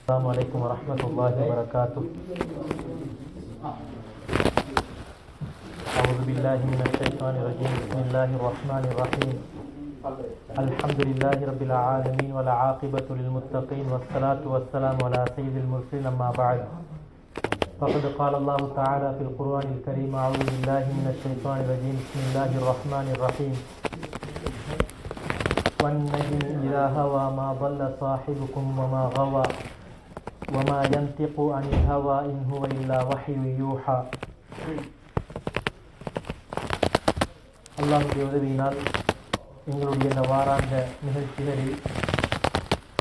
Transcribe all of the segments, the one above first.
السلام عليكم ورحمة الله وبركاته. أعوذ بالله من الشيطان الرجيم. بسم الله الرحمن الرحيم. الحمد لله رب العالمين والعاقبة للمتقين والصلاة والسلام على سيد المرسلين أما بعد. فقد قال الله تعالى في القرآن الكريم: أعوذ بالله من الشيطان الرجيم. بسم الله الرحمن الرحيم. والنجم إذا هوى ما ضل صاحبكم وما غوى وما ينطق عن الهوى إن هو إلا وحي يوحى. அல்லாஹ்வுடைய உதவியினால் எங்களுடைய இந்த வாராந்த நிகழ்ச்சிகளில்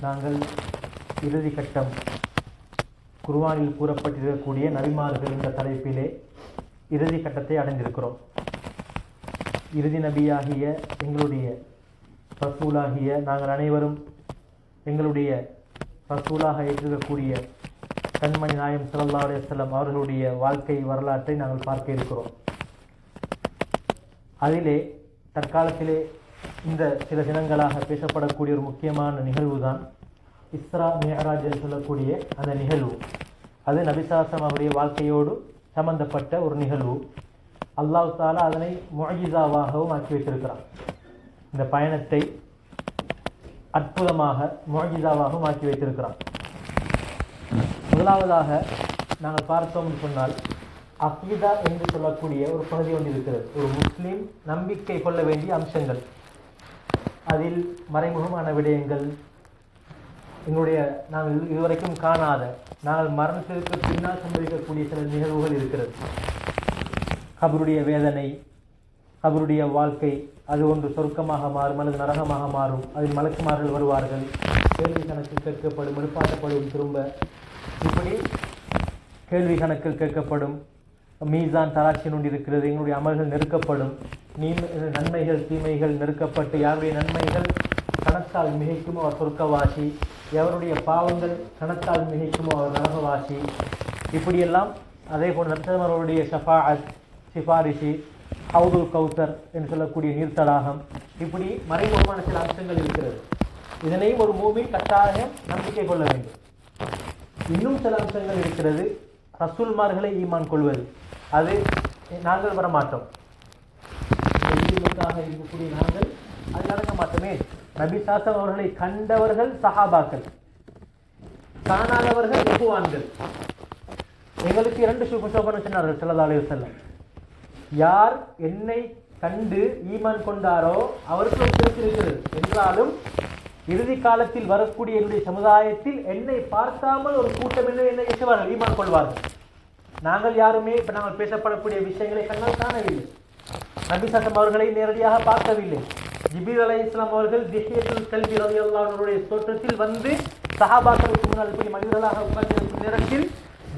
நாங்கள் இறுதி கட்டம் குர்ஆனில் கூறப்பட்டிருக்கக்கூடிய நபிமார்கள் என்ற தலைப்பிலே இறுதி கட்டத்தை அடைந்திருக்கிறோம். இறுதி நபியாகிய எங்களுடைய ரசூலாகிய நாங்கள் அனைவரும் எங்களுடைய ரசூலாக ஏற்றிருக்கக்கூடிய கண்மணி நாயகம் ஸல்லல்லாஹு அலைஹி வஸல்லம் அவர்களுடைய வாழ்க்கை வரலாற்றை நாங்கள் பார்க்க இருக்கிறோம். அதிலே தற்காலத்திலே இந்த சில தினங்களாக பேசப்படக்கூடிய ஒரு முக்கியமான நிகழ்வு தான் இஸ்ரா மிஅராஜ் என்று சொல்லக்கூடிய அந்த நிகழ்வு. அது நபி ஸல்லல்லாஹு அலைஹி வஸல்லம் அவருடைய வாழ்க்கையோடு சம்பந்தப்பட்ட ஒரு நிகழ்வு. அல்லாஹ் தஆலா அதனை முஅஜிஸாவாகவும் ஆக்கி வைத்திருக்கிறான். இந்த பயணத்தை அற்புதமாக முஅஜிஸாவாகவும் ஆக்கி வைத்திருக்கிறான். முதலாவதாக நாங்கள் பார்த்தோம்னு சொன்னால் அகீதா என்று சொல்லக்கூடிய ஒரு பகுதி ஒன்று இருக்கிறது. ஒரு முஸ்லீம் நம்பிக்கை கொள்ள வேண்டிய அம்சங்கள், அதில் மறைமுகமான விடயங்கள், எங்களுடைய நாங்கள் இதுவரைக்கும் காணாத, நாங்கள் மரணத்திற்கு பின்னால் சம்பவிக்கக்கூடிய சில நிகழ்வுகள் இருக்கிறது. கபருடைய வேதனை, கபருடைய வாழ்க்கை, அது ஒன்று சொர்க்கமாக மாறும் அல்லது நரகமாக மாறும். அதில் மலக்குமார்கள் வருவார்கள், கேள்வி கணக்கில் கேட்கப்படும், எழுப்பாட்டப்படும், திரும்ப இப்படி கேள்வி கணக்கில் கேட்கப்படும். மீசான் தராட்சி ஒன்று இருக்கிறது, எங்களுடைய அமல்கள் நெருக்கப்படும். நன்மைகள் தீமைகள் நெருக்கப்பட்டு யாருடைய நன்மைகள் கணக்கால் மிகைக்குமோ அவர் சொர்க்கவாசி, எவருடைய பாவங்கள் கணக்கால் மிகைக்குமோ அவர் நரகவாசி. இப்படியெல்லாம் அதே போல் நபித்தவர்களுடைய ஷஃபாஅத், சிபாரிசு, ஹவுதுல் கௌசர் என்று சொல்லக்கூடிய நீர்த்தடாகம், இப்படி மறைமுகமான சில அம்சங்கள் இருக்கிறது. இதனையும் ஒரு மூமின் கட்டாயம் நம்பிக்கை கொள்ள வேண்டும். இன்னும் சில அம்சங்கள் இருக்கிறது. ரசூல்மார்களை ஈமான் கொள்வது, அது நாங்கள் வரமாட்டோம். இருக்கக்கூடிய நாங்கள் அது நடக்க மாட்டோமே. நபி ஸல்லல்லாஹு அவர்களை கண்டவர்கள் சஹாபாக்கள், காணாதவர்கள் இஹ்வான்கள். எங்களுக்கு இரண்டு சுபசோபனம் சொன்னார்கள் ஸல்லல்லாஹு அலைஹி வஸல்லம். யார் என்னை கண்டு ஈமான் கொண்டாரோ அவருக்கு இருக்கிறது என்றாலும் இறுதி காலத்தில் வரக்கூடிய என்னுடைய சமுதாயத்தில் என்னை பார்க்காமல் ஒரு கூட்டம் என்னை ஏற்றுவார்கள், ஈமான் கொள்வார்கள். நாங்கள் யாருமே இப்போ நாங்கள் பேசப்படக்கூடிய விஷயங்களை கண்ணால் காணவில்லை. நபி ஸல்லல்லாஹு அவர்களை நேரடியாக பார்க்கவில்லை. ஜிப்ரீல் அலைஹிஸ்ஸலாம் அவர்கள் திஹ்யத்துல் கல்பி ரலியல்லாஹு அன்ஹுடைய தோற்றத்தில் வந்து சஹாபாக்களுக்கு முன்னால் இப்படி மனிதர்களாக உட்கார்ந்திருக்கும் நேரத்தில்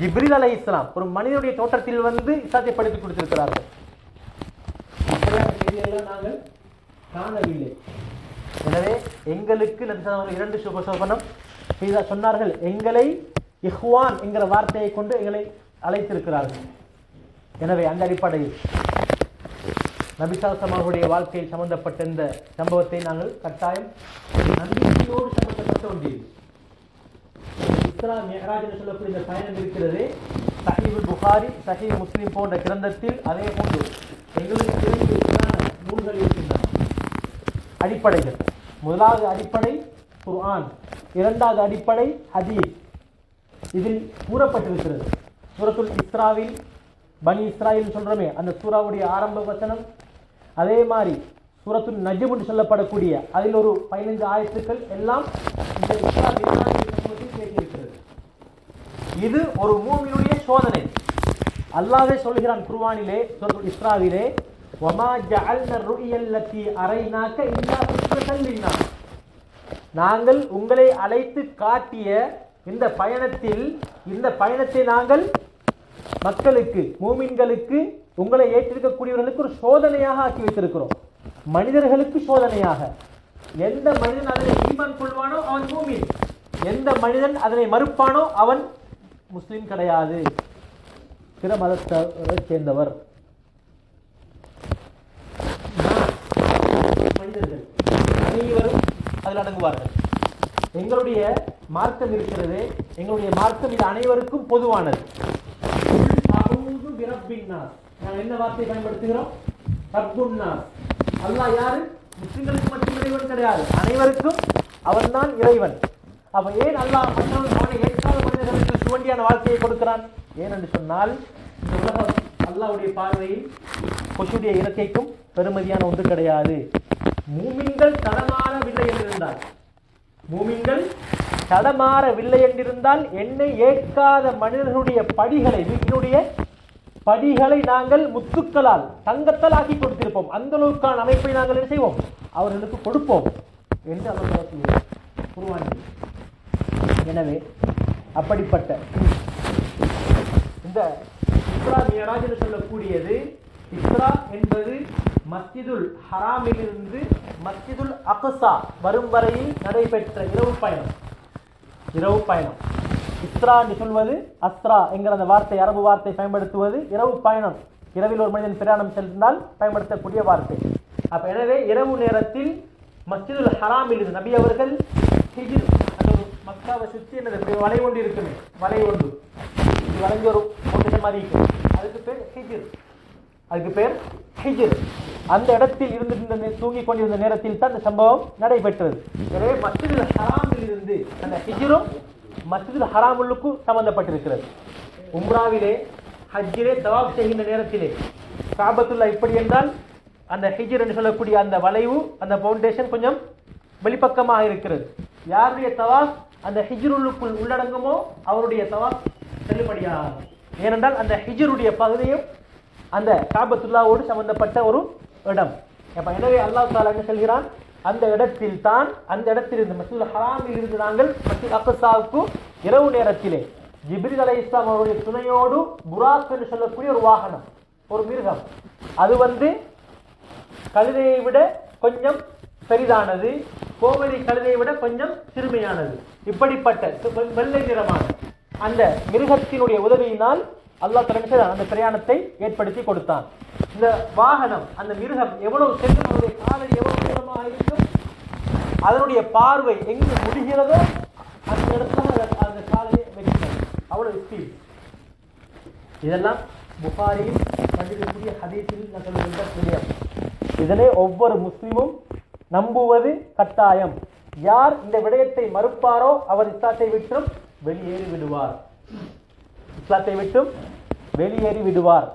ஜிப்ரீல் அலைஹிஸ்ஸலாம் ஒரு மனிதனுடைய தோற்றத்தில் வந்து இஸ்லாத்தை படித்துக் கொடுத்திருக்கிறார்கள். செய்தியெல்லாம் நாங்கள் காணவில்லை. எனவே எங்களுக்கு நபி ஸல்லல்லாஹு அலைஹி இரண்டு சுபசோபனம் சொன்னார்கள். எங்களை இஹ்வான் என்கிற வார்த்தையை கொண்டு எங்களை அழைத்திருக்கிறார்கள். எனவே அந்த அடிப்படையில் நபி ஸல்லல்லாஹு அவர்களுடைய வாழ்க்கையில் சம்பந்தப்பட்ட இந்த சம்பவத்தை நாங்கள் கட்டாயம் நம்பிக்கையோடு சம்பந்தப்பட்ட ஒன்றில் இஸ்ரா மிஅராஜ் என்று சொல்லக்கூடிய இந்த பயணம் இருக்கிறது. சஹீஹுல் புகாரி, சஹீஹ் முஸ்லிம் போன்ற கிரந்தத்தில் அதே போன்று எங்களுக்கு இரண்டு நூல்கள் இருக்கின்றன. அடிப்படைகள். முதலாவது அடிப்படை குர்ஆன், இரண்டாவது அடிப்படை ஹதீஸ். இதில் கூறப்பட்டிருக்கிறது சூரத்துல் இஸ்ராவில் பனி இஸ்ராயில் சொல்றோமே அந்த சூராவுடைய ஆரம்ப வசனம், அதே மாதிரி சூரத்துல் நஜ்ம் என்று சொல்லப்படக்கூடிய அதில் ஒரு 15 ஆயத்துக்கள் எல்லாம் இந்த இஸ்ரா சம்பவத்தில் பேசியிருக்கிறது. இது ஒரு மூமினுடைய சோதனை. அல்லாஹ்வே சொல்கிறான் குர்ஆனிலே சூரத்துல் இஸ்ராவிலே, வமா ஜஅல்னா ருயல்லதி அரைனாக இல்லா ஃபித்னத்தல் லின்னாஸ். நாங்கள் உங்களை அழைத்து காட்டிய இந்த பயணத்தை நாங்கள் மக்களுக்கு, மூமின்களுக்கு, உங்களை ஏற்றிருக்கக்கூடியவர்களுக்கு ஒரு சோதனையாக ஆக்கி வைத்திருக்கிறோம். மனிதர்களுக்கு சோதனையாக. எந்த மனிதன் அதனை ஈமான் கொள்வானோ அவன் மூமின், எந்த மனிதன் அதனை மறுப்பானோ அவன் முஸ்லிம் கிடையாது, பிற மதத்தை சேர்ந்தவர். மனிதர்கள் அனைவரும் அதில் அடங்குவார்கள். எங்களுடைய மார்க்கம் இருக்கிறது, எங்களுடைய மார்க்கம் இது அனைவருக்கும் பொதுவானது. நாங்கள் என்ன வார்த்தையை பயன்படுத்துகிறோம்? ரப்புன்னாஸ். அல்லாஹ் யாரு? முஸ்லிம்களுக்கு மட்டும் இறைவன் கிடையாது, அனைவருக்கும் அவன்தான் இறைவன். அப்ப ஏன் அல்லாஹ் அவனை ஏற்காத மனிதர்களுக்கு சுவண்டியான வாழ்க்கையை கொடுக்கிறான்? ஏனென்று சொன்னால் இந்த உலகம் அல்லாஹ்வுடைய பார்வையில் கொசுடைய இறக்கைக்கும் பெருமதியான ஒன்று கிடையாது. மூமின்கள் தடமாறவில்லை என்றிருந்தால், மூமின்கள் தடமாறவில்லை என்றிருந்தால் என்னை ஏற்காத மனிதர்களுடைய படிகளை, வீட்டினுடைய படிகளை நாங்கள் முத்துக்களால் தங்கத்தால் ஆக்கி கொடுத்திருப்போம். அந்த அளவுக்கான அமைப்பை நாங்கள் என்ன செய்வோம்? அவர்களுக்கு கொடுப்போம் என்று அவர் உருவானது. எனவே அப்படிப்பட்ட இந்த இஸ்ரா மியராஜ் என்று சொல்லக்கூடியது, இஸ்ரா என்பது மஸ்ஜிதுல் ஹராமிலிருந்து மஸ்ஜிதுல் அக்ஸா வரும் வரையில் நடைபெற்ற இரவு பயணம். இரவு பயணம். இஸ்ரா என்று சொல்வது, அஸ்ரா என்கிற அந்த வார்த்தை, அரபு வார்த்தை பயன்படுத்துவது இரவு பயணம். இரவில் ஒரு மனிதன் பிரயாணம் சென்றால் பயன்படுத்தக்கூடிய வார்த்தை. அப்ப எனவே இரவு நேரத்தில் மஸ்ஜிதுல் ஹராமில் இருந்து நபி அவர்கள் ஹிஜ்ர், அந்த ஒரு மக்காவை சுற்றி என்னது வலை ஒன்று இருக்குமே, வலை ஒன்று இது வளைஞ்ச ஒரு பொட்டை மாதிரி இருக்கும், அதுக்கு பேர் ஹிஜ்ர். அதுக்கு பேர் ஹிஜ்ர். அந்த இடத்தில் இருந்து தூங்கிக் கொண்டிருந்த நேரத்தில் தான் இந்த சம்பவம் நடைபெற்றது. எனவே மஸ்ஜிதுல் ஹராமில் இருந்து அந்த ஹிஜ்ரும் மஸ்ஜிதுல் ஹராமுக்கு சம்பந்தப்பட்டிருக்கிறது. உம்ராவிலே ஹஜ்ஜிலே தவாப் செய்கின்ற நேரத்திலே காபத்துல்லா இப்படி என்றால் அந்த ஹிஜ்ர் என்று சொல்லக்கூடிய அந்த வளைவு, அந்த பவுண்டேஷன் கொஞ்சம் வெளிப்பக்கமாக இருக்கிறது. யாருடைய தவாப் அந்த ஹிஜ்ருக்குள் உள்ளடங்குமோ அவருடைய தவாப் செல்லுபடியாகும். ஏனென்றால் அந்த ஹிஜ்ருடைய பகுதியும் அந்த காபத்துல்லாவோடு சம்பந்தப்பட்ட ஒரு இடம். எனவே அல்லாஹ் தஆலா என்ன சொல்கிறான்? அந்த இடத்தில் தான், அந்த இடத்திலிருந்து மஸ்ஜிதுல் ஹராமில் இருந்து நாங்கள் மஸ்ஜித் அக்ஸாவுக்கு இரவு நேரத்திலே ஜிப்ரீல் அலைஹிஸ்ஸலாம் அவருடைய துணையோடு புராக் என்று சொல்லக்கூடிய ஒரு வாகனம், ஒரு மிருகம், அது கழுதையை விட கொஞ்சம் பெரிதானது, கோவரி கழுதையை விட கொஞ்சம் சிறுமையானது, இப்படிப்பட்ட வெள்ளை நிறமான அந்த மிருகத்தினுடைய உதவியினால் அல்லாஹ் தஆலா அந்த பிரயாணத்தை ஏற்படுத்தி கொடுத்தான். இந்த வாகனம், அந்த மிருகம் எவ்வளவு செல்லும், அதனுடைய காலை எவ்வளவு தூரமாக இருக்கும், அதனுடைய பார்வை எங்கு முடிகிறதோ அந்த இடத்துல அந்த காலையை வைக்கிறது, அவ்வளவு ஸ்பீட். இதெல்லாம் புகாரியில் கண்டிருக்கக்கூடிய ஹதீஸில் நான் சொல்லுகின்ற விஷயம். இதனை ஒவ்வொரு முஸ்லிமும் நம்புவது கட்டாயம். யார் இந்த விடயத்தை மறுப்பாரோ அவர் இஸ்லாத்தை விட்டும் வெளியேறி விடுவார். இஸ்லாத்தை விட்டும் வெளியேறி விடுவார்.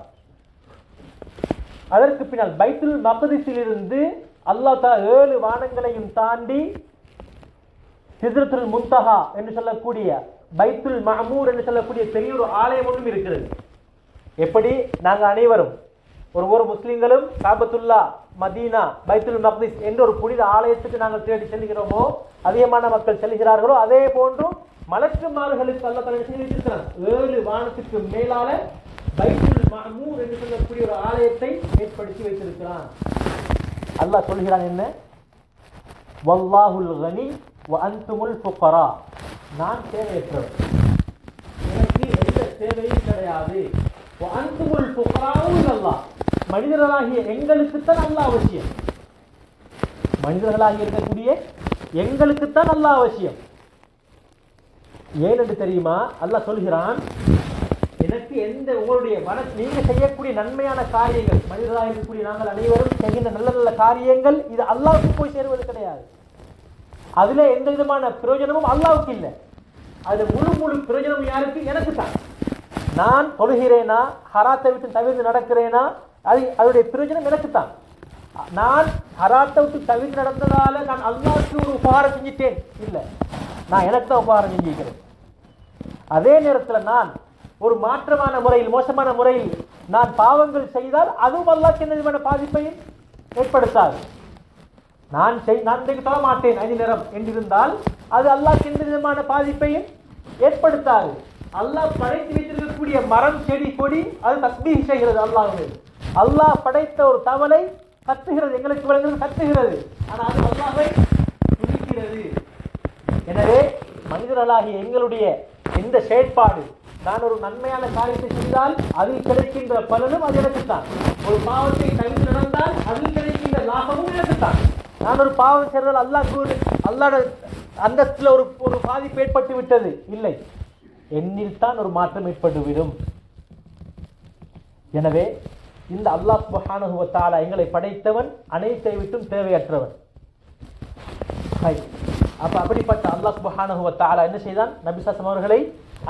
அதற்கு பின்னால் பைத்துல் மக்திஸிலிருந்து அல்லாஹ் தஆலா 7 வானங்களையும் தாண்டி சித்ரத்துல் முன்தஹா என்று சொல்லக்கூடிய பைத்துல் மஅமூர் என்று சொல்லக்கூடிய பெரிய ஒரு ஆலயம் ஒன்றும் இருக்கிறது. எப்படி நாங்கள் அனைவரும் ஒவ்வொரு முஸ்லிம்களும் காபத்துல்லா, மதீனா, பைத்துல் மக்திஸ் என்ற ஒரு புனித ஆலயத்துக்கு நாங்கள் தேடி செல்கிறோமோ, அதிகமான மக்கள் செல்கிறார்களோ, அதே போன்று மலக்குமார்களுக்கு அல்லாஹ் தஆலா செய்திருக்கிறார். 7 வானத்துக்கு மேலால பைத்துல் மஅமூர் என்று சொல்லக்கூடிய ஒரு ஆலயத்தை ஏற்படுத்தி வைத்திருக்கிறான். அல்லாஹ் சொல்கிறான் என்ன? வல்லாஹுல் கனி வ அன்துமுல் ஃபுகரா. நான் தேவையற்றவர், எனக்கு எந்த தேவையும் கிடையாது. வ அன்துமுல் ஃபுகராஉ இலல்லாஹ். மனிதர்களாகிய எங்களுக்குத்தான் அல்லாஹ் அவசியம். மனிதர்களாகிய இருக்கக்கூடிய எங்களுக்குத்தான் அல்லாஹ் அவசியம். ஏனென்று தெரியுமா? அல்லாஹ் சொல்கிறான், எனக்கு எந்த உங்களுடைய நீங்க செய்யக்கூடிய நன்மையான காரியங்கள், மனிதர்களாக இருக்கக்கூடிய நாங்கள் அனைவரும் செய்கின்ற நல்ல நல்ல காரியங்கள், இது அல்லாஹ்வுக்கு போய் சேருவது கிடையாது. அதுல எந்த விதமான பிரயோஜனமும் அல்லாஹ்வுக்கு இல்லை. அது முழு பிரயோஜனம் யாருக்கு? எனக்கு தான். நான் தொழுகிறேனா, ஹராத்தை விட்டு தவிர்த்து நடக்கிறேனா, அதனுடைய பிரயோஜனம் எனக்கு தான். நான் ஹராத்தை விட்டு தவிர்த்து நடந்ததால நான் அல்லாஹ்வுக்கு ஒரு உபகாரம் செஞ்சிட்டேன் இல்லை, நான் எனக்கு தான் உபகாரம் செஞ்சிருக்கிறேன். அதே நேரத்தில் நான் ஒரு மாற்றமான முறையில், மோசமான முறையில் நான் பாவங்கள் செய்தால் அதுவும் அல்லாஹ்வுக்கு எந்த விதமான பாதிப்பையும் ஏற்படுத்தாது. நான் சொல்ல மாட்டேன் 5 நேரம் என்றிருந்தால் அது அல்லாஹ்வுக்கு எந்த விதமான பாதிப்பையும் ஏற்படுத்தாது. அல்லாஹ் படைத்து வைத்திருக்கக்கூடிய மரம், செடி, கொடி அது தஸ்பீஹ் செய்கிறது அல்லாஹ்வை. அல்லாஹ் படைத்த ஒரு தவளை கத்துகிறது, எங்களுக்கு விளங்குகிறது கத்துகிறது, ஆனால் அது அல்லாஹ்வை துதிக்கிறது. எனவே மனிதர்களாகிய எங்களுடைய எந்த செயற்பாடு, நான் ஒரு நன்மையான காரியத்தை செய்தால் அதில் கிடைக்கின்ற பலனும் அது எனக்குத்தான். ஒரு பாவத்தை தவிர்த்து நடந்தால் அதில் கிடைக்கின்ற லாபமும் எனக்குத்தான். நான் ஒரு பாவம் செய்தால் அல்லாஹ் அந்தஸ்துல ஒரு ஒரு பாதிப்பு ஏற்பட்டு விட்டது இல்லை, எண்ணில் தான் ஒரு மாற்றம் ஏற்பட்டுவிடும். எனவே இந்த அல்லாஹ் சுப்ஹானஹு வ தஆலா எங்களை படைத்தவன், அனைத்தை விட்டும் தேவையற்றவன். அப்ப அப்படிப்பட்ட அல்லாஹ் சுப்ஹானஹு வ தஆலா என்ன செய்தான்? நபி ஸல்லல்லாஹு அலைஹி வஸல்லம் அவர்களை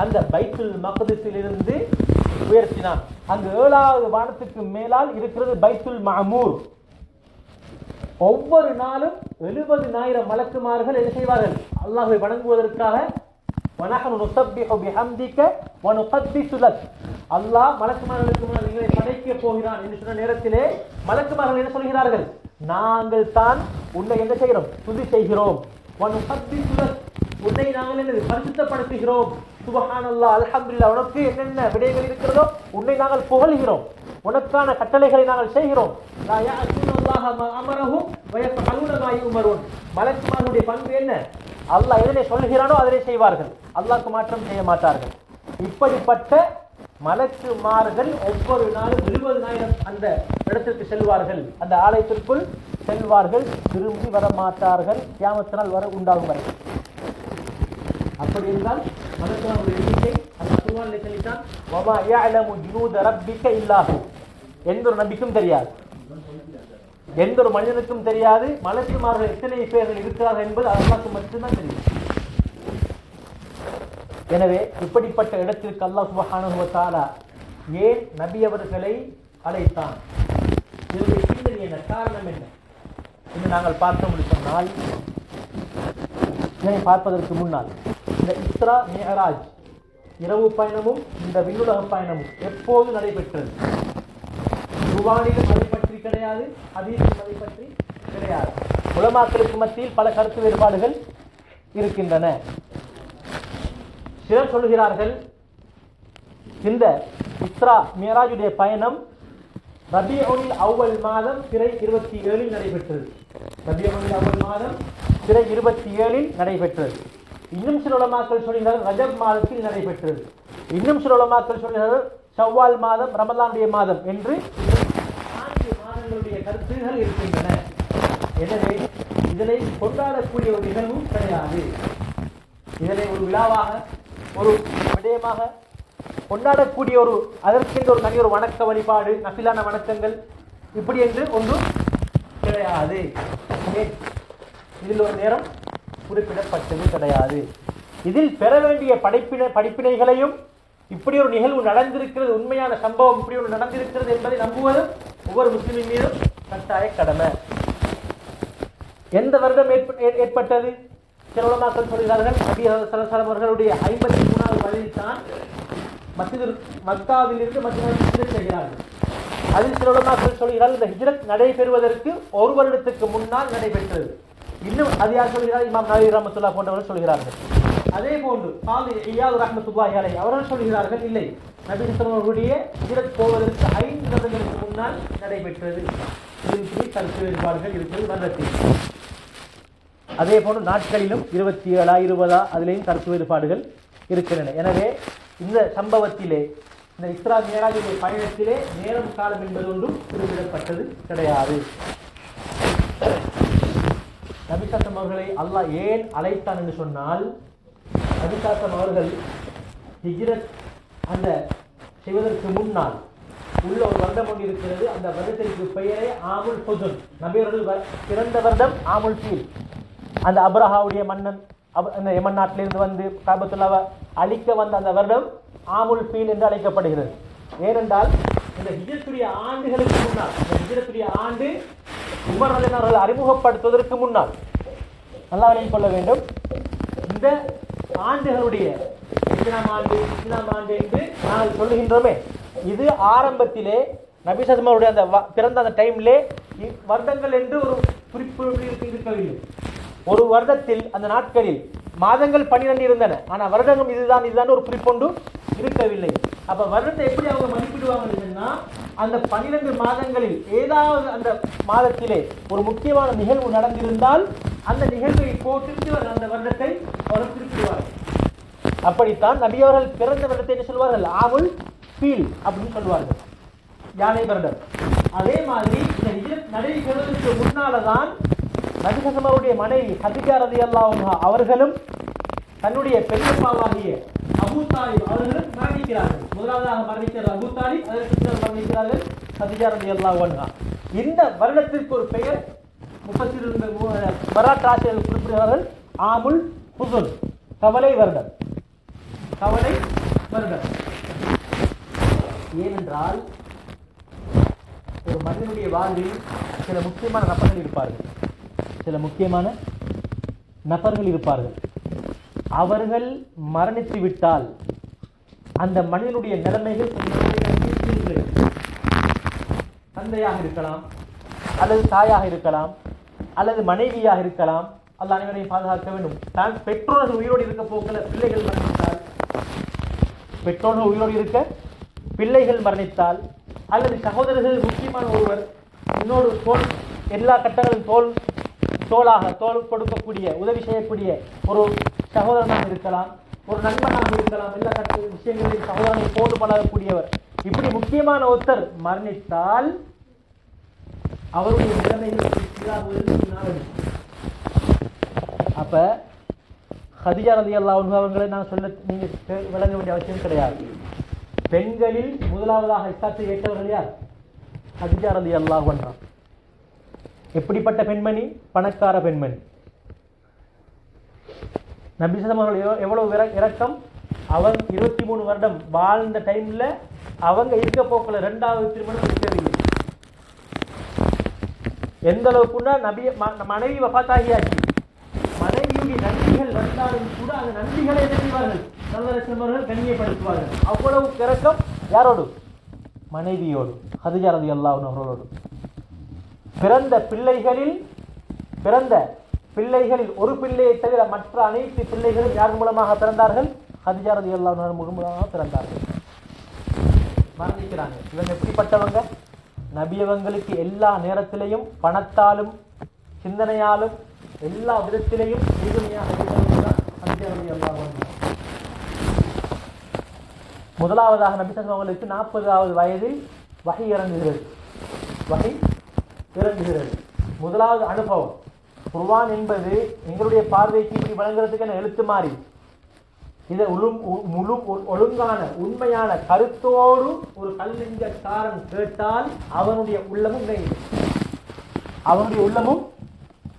அந்த பைத்துல் மக்திஸிலிருந்து உயர்த்தினான். அங்கு 7வது வானத்துக்கு மேலால் இருக்கிறது பைத்துல் மஅமூர். ஒவ்வொரு நாளும் 70,000 மலக்குமார்கள் என்ன செய்வார்கள்? அல்லாஹ்வை வணங்குவதற்காக வனஹனு நுஸப்பிஹு பிஹம்திக வ நுகத்திஸு லக். அல்லாஹ் மலக்குமார்களுக்கு முன்னால் எங்களை படைக்க போகிறான் என்று சொன்ன நேரத்திலே மலக்குமார்கள் என்ன சொல்கிறார்கள்? நாங்கள் தான் உன்னை என்ன செய்கிறோம்? துதி செய்கிறோம். வ நுகத்திஸு லக், உன்னை நாங்கள் என்ன பரிசுத்தப்படுத்துகிறோம். சுப்ஹானல்லாஹ், அல்ஹம்துலில்லாஹ், உனக்கு என்னென்ன விடயங்கள் இருக்கிறதோ உன்னை நாங்கள் புகழ்கிறோம், உனக்கான கட்டளைகளை நாங்கள் செய்கிறோம். லா யஅஸூனல்லாஹ மா அமரஹும் வ யஃஅலூன மா யுமரூன். மலக்குமார்களுடைய பண்பு என்ன? அல்லாஹ் எதனை சொல்கிறானோ அதனை செய்வார்கள், அல்லாஹ்க்கு மாற்றம் செய்ய மாட்டார்கள். இப்படிப்பட்ட மலக்குமார்கள் ஒவ்வொரு நாளும் 20,000 அந்த இடத்திற்கு செல்வார்கள், அந்த ஆலயத்திற்குள் செல்வார்கள், திரும்பி வர மாட்டார்கள், கியாமத் நாள் வர உண்டாகும் வரை. அப்படி இருந்தால் மலக்குமார்களுடைய எண்ணிக்கை அல்லாஹ் குர்ஆனிலே சொல்லிட்டான், வமா யஅலமு ஜுனூத ரப்பிக இல்லாஹு. எந்த ஒரு நபிக்கும் தெரியாது, எந்த ஒரு மனிதனுக்கும் தெரியாது மலக்குமார்கள் எத்தனை பேர்கள் இருக்கிறார்கள் என்பது அல்லாஹ்க்கு மட்டும்தான் தெரியும். எனவே இப்படிப்பட்ட இடத்திற்கு அல்லாஹ் சுப்ஹானஹு வ தஆலா ஏன் நபி அவர்களை அழைத்தான்? இதனுடைய பின்னணி என்ன, காரணம் என்ன என்று நாங்கள் பார்த்தோம் சொன்னால், இதனை பார்ப்பதற்கு முன்னால் இந்த இஸ்ரா மிஅராஜ் இரவு பயணமும் இந்த விண்ணுலக பயணமும் எப்போது நடைபெற்றது? குர்ஆனிலும் அதை பற்றி கிடையாது, ஹதீஸிலும் அதை பற்றி கிடையாது. உலமாக்களுக்கு மத்தியில் பல கருத்து வேறுபாடுகள் இருக்கின்றன. சிலர் சொல்கிறார்கள் இந்த இஸ்ரா மிஅராஜுடைய பயணம் ரபியுல் அவ்வல் மாதம் பிறை 27 நடைபெற்றது. ரபியுல் அவ்வல் மாதம் பிறை 27 நடைபெற்றது. இன்னும் சில உலமாக்கள் சொல்கிறார்கள் ரஜப் மாதத்தில் நடைபெற்றது. இன்னும் சில உலமாக்கள் சொல்கிறார்கள் ஷவ்வால் மாதம், ரமலானுடைய மாதம் என்று 4 மாதங்களுடைய கருத்துகள் இருக்கின்றன. எனவே இதனை கொண்டாடக்கூடிய ஒரு நிகழ்வும் கிடையாது. இதனை ஒரு விழாவாக, ஒரு விடயமாக கொண்டாடக்கூடிய ஒரு அதற்கென்று ஒரு தனி ஒரு வணக்க வழிபாடு, நஃபிலான வணக்கங்கள் இப்படி என்று ஒன்றும் கிடையாது. இதில் ஒரு நேரம் குறிப்பிடப்பட்டது கிடையாது. இதில் பெற வேண்டிய படிப்பினைகளையும் இப்படி ஒரு நிகழ்வு நடந்திருக்கிறது, உண்மையான சம்பவம் இப்படி ஒரு நடந்திருக்கிறது என்பதை நம்புவதும் ஒவ்வொரு முஸ்லிமின் மீதும் கட்டாய கடமை. எந்த வருடம் ஏற்பட்டது? சில உலமாக்கள் சொல்கிறார்கள் நபி ஸல்லல்லாஹு அலைஹி அவர்களுடைய 53வது வயதில் தான் மக்காவிலிருந்து மதீனாவுக்கு ஹிஜ்ரத் செய்கிறார்கள். அதில் சில உலமாக்கள் சொல்கிறார்கள் இந்த ஹிஜ்ரத் நடைபெறுவதற்கு ஒரு வருடத்துக்கு முன்னால் நடைபெற்றது. இன்னும் அது யார் சொல்கிறார்? இமாம் நவவி ரஹ்மத்துல்லாஹி போன்றவர்கள் சொல்கிறார்கள். அதே போன்று காலி இயாத் ரஹ்மத்துல்லாஹி அலைஹி அவர்கள் சொல்கிறார்கள் இல்லை, நபி ஸல்லல்லாஹு அவர்களுடைய ஹிஜ்ரத் போவதற்கு 5 வருடங்களுக்கு முன்னால் நடைபெற்றது. இதில் கருத்து வேறுபாடுகள் இருக்கிறது வருடத்தில். அதே போன்று நாட்களிலும் 27 20 அதிலேயும் கருத்து வேறுபாடுகள் இருக்கின்றன. எனவே இந்த சம்பவத்திலே, இந்த இஸ்ரா மிஅராஜுடைய பயணத்திலே நேரம் காலம் என்பது ஒன்றும் குறிப்பிடப்பட்டது கிடையாது. நபி ஸல்லல்லாஹு அவர்களை அல்லாஹ் ஏன் அழைத்தான் என்று சொன்னால், நபி ஸல்லல்லாஹு அவர்கள் ஹிஜ்ரத் அந்த செய்வதற்கு முன்னால் உள்ள ஒரு வருடம் ஒன்று இருக்கிறது. அந்த வருடத்திற்கு பெயரே ஆமுல் ஹுதுன். நபி அவர்கள் பிறந்த வருடம் ஆமுல் ஃபீல். அந்த அப்ரஹாவுடைய மன்னன் அந்த யமன் நாட்டிலிருந்து வந்து காபத்துல்லாவை அழிக்க வந்த அந்த வருடம் ஆமுல் ஃபீல் என்று அழைக்கப்படுகிறது. ஏனென்றால் இந்த ஹிஜ்ரத்துடைய ஆண்டுகளுக்கு முன்னால், இந்த ஹிஜ்ரத்துடைய ஆண்டு உமர் ரலியல்லாஹு அவர்கள் அறிமுகப்படுத்துவதற்கு முன்னால், நல்லா விளங்கிக் கொள்ள வேண்டும், இந்த ஆண்டுகளுடைய இஸ்லாம் ஆண்டு என்று நாங்கள் சொல்லுகின்றோமே, இது ஆரம்பத்திலே நபி ஸல்லல்லாஹு அலைஹி வஸல்லம் அந்த பிறந்த அந்த டைம்லே வருடங்கள் என்று ஒரு குறிப்பு இருக்கவில்லை. ஒரு வருடத்தில் அந்த நாட்களில் மாதங்கள் 12 இருந்தன, ஆனால் வருடங்கள் இதுதான் ஒரு குறிப்பொண்டு இருக்கவில்லை. அப்ப வருடத்தை எப்படி அவங்க மதிப்பிடுவாங்கன்னா, அந்த 12 மாதங்களில் ஏதாவது அந்த மாதத்திலே ஒரு முக்கியமான நிகழ்வு நடந்திருந்தால் அந்த நிகழ்வை போட்டு அந்த வருடத்தை அவர் குறிப்பிடுவார்கள். அப்படித்தான் நபி அவர்கள் பிறந்த வருடத்தை என்ன சொல்வார்கள்? ஆமுல் ஃபீல் அப்படின்னு சொல்வார்கள், யானை வருடம். அதே மாதிரி இந்த ஹிஜ்ரத் நடைபெறுவதற்கு முன்னால்தான் நபி ஸல்லல்லாஹு மனைவி ஹதீஜா ரலியல்லாஹு அன்ஹா அவர்களும் தன்னுடைய பெரியப்பாவாகிய அபூ தாலிப் அவர்களும் மரணிக்கிறார்கள். முதலாவதாக மரணிக்கிறார் அபூ தாலிப், அதற்கு பின்னர் மரணிக்கிறார்கள் ஹதீஜா ரலியல்லாஹு அன்ஹா. இந்த வருடத்திற்கு ஒரு பெயர் முஃபஸ்ஸிரீன்கள் வரலாற்று ஆசிரியர்கள் குறிப்பிடுகிறார்கள், ஆமுல் ஹுஸன், கவலை வருடம். கவலை வருடம். ஏனென்றால் ஒரு மனிதனுடைய வாழ்வில் சில முக்கியமான நபர்கள் இருப்பார்கள். சில முக்கியமான நபர்கள் இருப்பார்கள். அவர்கள் மரணித்து விட்டால் அந்த மனிதனுடைய நிலைமைகள் தந்தையாக இருக்கலாம், அல்லது தாயாக இருக்கலாம், அல்லது மனைவியாக இருக்கலாம். அல்லாஹ் அனைவரையும் பாதுகாக்க வேண்டும். தான் பெற்றோர்கள் உயிரோடு இருக்க போக்கில் பிள்ளைகள் மரணித்தால், பெற்றோர்கள் உயிரோடு இருக்க பிள்ளைகள் மரணித்தால், அல்லது சகோதரர்கள் முக்கியமான ஒருவர் இன்னொரு தோல் எல்லா கட்டங்களும் தோல் கொடுக்கக்கூடிய உதவி செய்யக்கூடிய ஒரு சகோதரனாக இருக்கலாம், ஒரு நண்பனாக இருக்கலாம், எல்லா கட்ட விஷயங்களிலும் சகோதரனை போடு பழகக்கூடியவர், இப்படி முக்கியமான ஒருத்தர் மரணித்தால் அவருடைய நிலைமைகள் அப்ப ஹதீஜா ரலியல்லாஹு அன்ஹா அவர்களை நான் சொல்ல நீங்க விளங்க வேண்டிய அவசியம் கிடையாது. பெண்களில் முதலாவதாக இஸ்லாத்தை ஏற்றவர்கள் யார்? ஹதீஜா ரலியல்லாஹு அன்ஹா. எப்படிப்பட்ட பெண்மணி? பணக்கார பெண்மணி. நபி ஸல்லல்லாஹு அலைஹி வஸல்லம் எவ்வளவு இரக்கம். அவர் 23 வருடம் வாழ்ந்த டைம்ல அவங்க இருக்க போக்குல 2வது திருமணம் செய்யவில்லை. எந்த அளவுக்குன்னா மனைவி வஃபாத்தாகியாச்சு, மனைவியுடைய நன்றிகள் வந்தாலும் கூட அந்த நன்றிகளை என்ன செய்வார்கள்? நல்லவர்கள் கண்ணியப்படுத்துவார்கள். அவ்வளவு இரக்கம் யாரோடு? மனைவியோடு, ஹதீஜா ரலியல்லாஹு அன்ஹா அவர்களோடு. பிறந்த பிள்ளைகளில் ஒரு பிள்ளையை தவிர மற்ற அனைத்து பிள்ளைகளும் யார் மூலமாக பிறந்தார்கள்? ஹதீஜா ரலியல்லாஹு அன்ஹா மூலமாக பிறந்தார்கள். மரணிக்கிறாங்க. இவங்க எப்படிப்பட்டவங்க? நபியவங்களுக்கு எல்லா நேரத்திலையும் பணத்தாலும் சிந்தனையாலும் எல்லா விதத்திலையும் முதலாவதாக நபி ஸல்லல்லாஹு அலைஹி வஸல்லம் 40வது வயதில் வஹி இறங்குகிறது. முதலாவது அனுபவம். குர்ஆன் என்பது எங்களுடைய பார்வைக்கு இப்படி வழங்குறதுக்கு எழுத்து மாறி, இதை முழு ஒழுங்கான உண்மையான கருத்தோடு ஒரு கல்நெஞ்சக்காரன் கேட்டால் அவனுடைய உள்ளமும்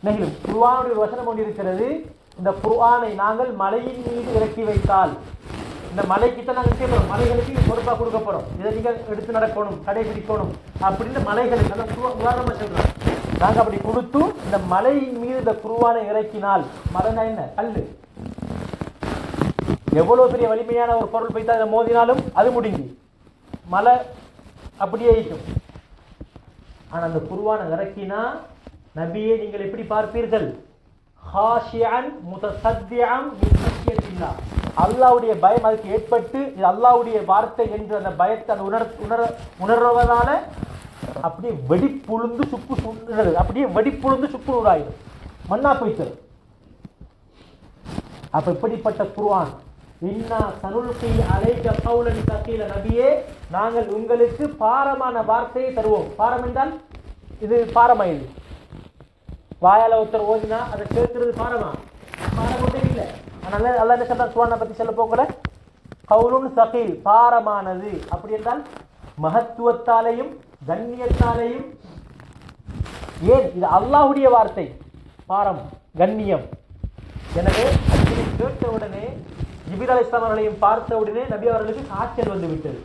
நெகிழும். குர்ஆனுடைய வசனம் கொண்டிருக்கிறது, இந்த குர்ஆனை நாங்கள் மலையின் மீது இறக்கி வைத்தால், இந்த மலைக்கிட்ட நாங்கள் கேட்கிறோம், மலைகளுக்கு பொறுப்பாக கொடுக்க போறோம், இதை நீங்கள் எடுத்து நடக்கணும், கடைபிடிக்கணும் அப்படின்னு மலைகளுக்கு உதாரணமா சொல்றோம். நாங்கள் அப்படி கொடுத்து இந்த மலையின் மீது இந்த குர்ஆனை இறக்கினால், மலைனா என்ன? கல்லு. எவ்வளவு பெரிய வலிமையான ஒரு பொருள் போய்த்தா அதை மோதினாலும் அது முடிஞ்சு மலை அப்படியே இருக்கும். ஆனா அந்த குர்ஆனை இறக்கினா நபியை நீங்கள் எப்படி பார்ப்பீர்கள்? ஹாஷியன் முத்தசத்தியன் மின் ஹஷ்யத்தில்லாஹ். அல்லாஹ்வுடைய பயம் அதுக்கு ஏற்பட்டு இது அல்லாஹ்வுடைய வார்த்தை என்று அந்த பயத்தை உணர்வதால அப்படியே வெடிப்புழுந்து சுக்கு நூறாயிடும், மண்ணா போய்த்தது. அப்ப இப்படிப்பட்ட குர்ஆன், இன்னா சனுல்கி அலைக கௌலன் தகீல, நபியே நாங்கள் உங்களுக்கு பாரமான வார்த்தையை தருவோம். பாரம் என்றால் இது பாரமா? இது வாயால ஒருத்தர் ஓதினா அதை கேட்கிறது பாரமா? பாரம் ஒன்றே இல்லை. அதனால அல்லாஹ் என்ன சொல்றான் குர்ஆனை பத்தி சொல்ல போகல, கௌலுன் தகீல், பாரமானது. அப்படி என்றால் மகத்துவத்தாலையும் கண்ணியத்தாலையும். ஏன்? இது அல்லாஹ்வுடைய வார்த்தை, பாரம், கண்ணியம். எனவே இதை கேட்ட உடனே ஜிப்ரீல் அலைஹிஸ்ஸலாம் அவர்களையும் பார்த்த உடனே நபி அவர்களுக்கு காய்ச்சல் வந்து விட்டது.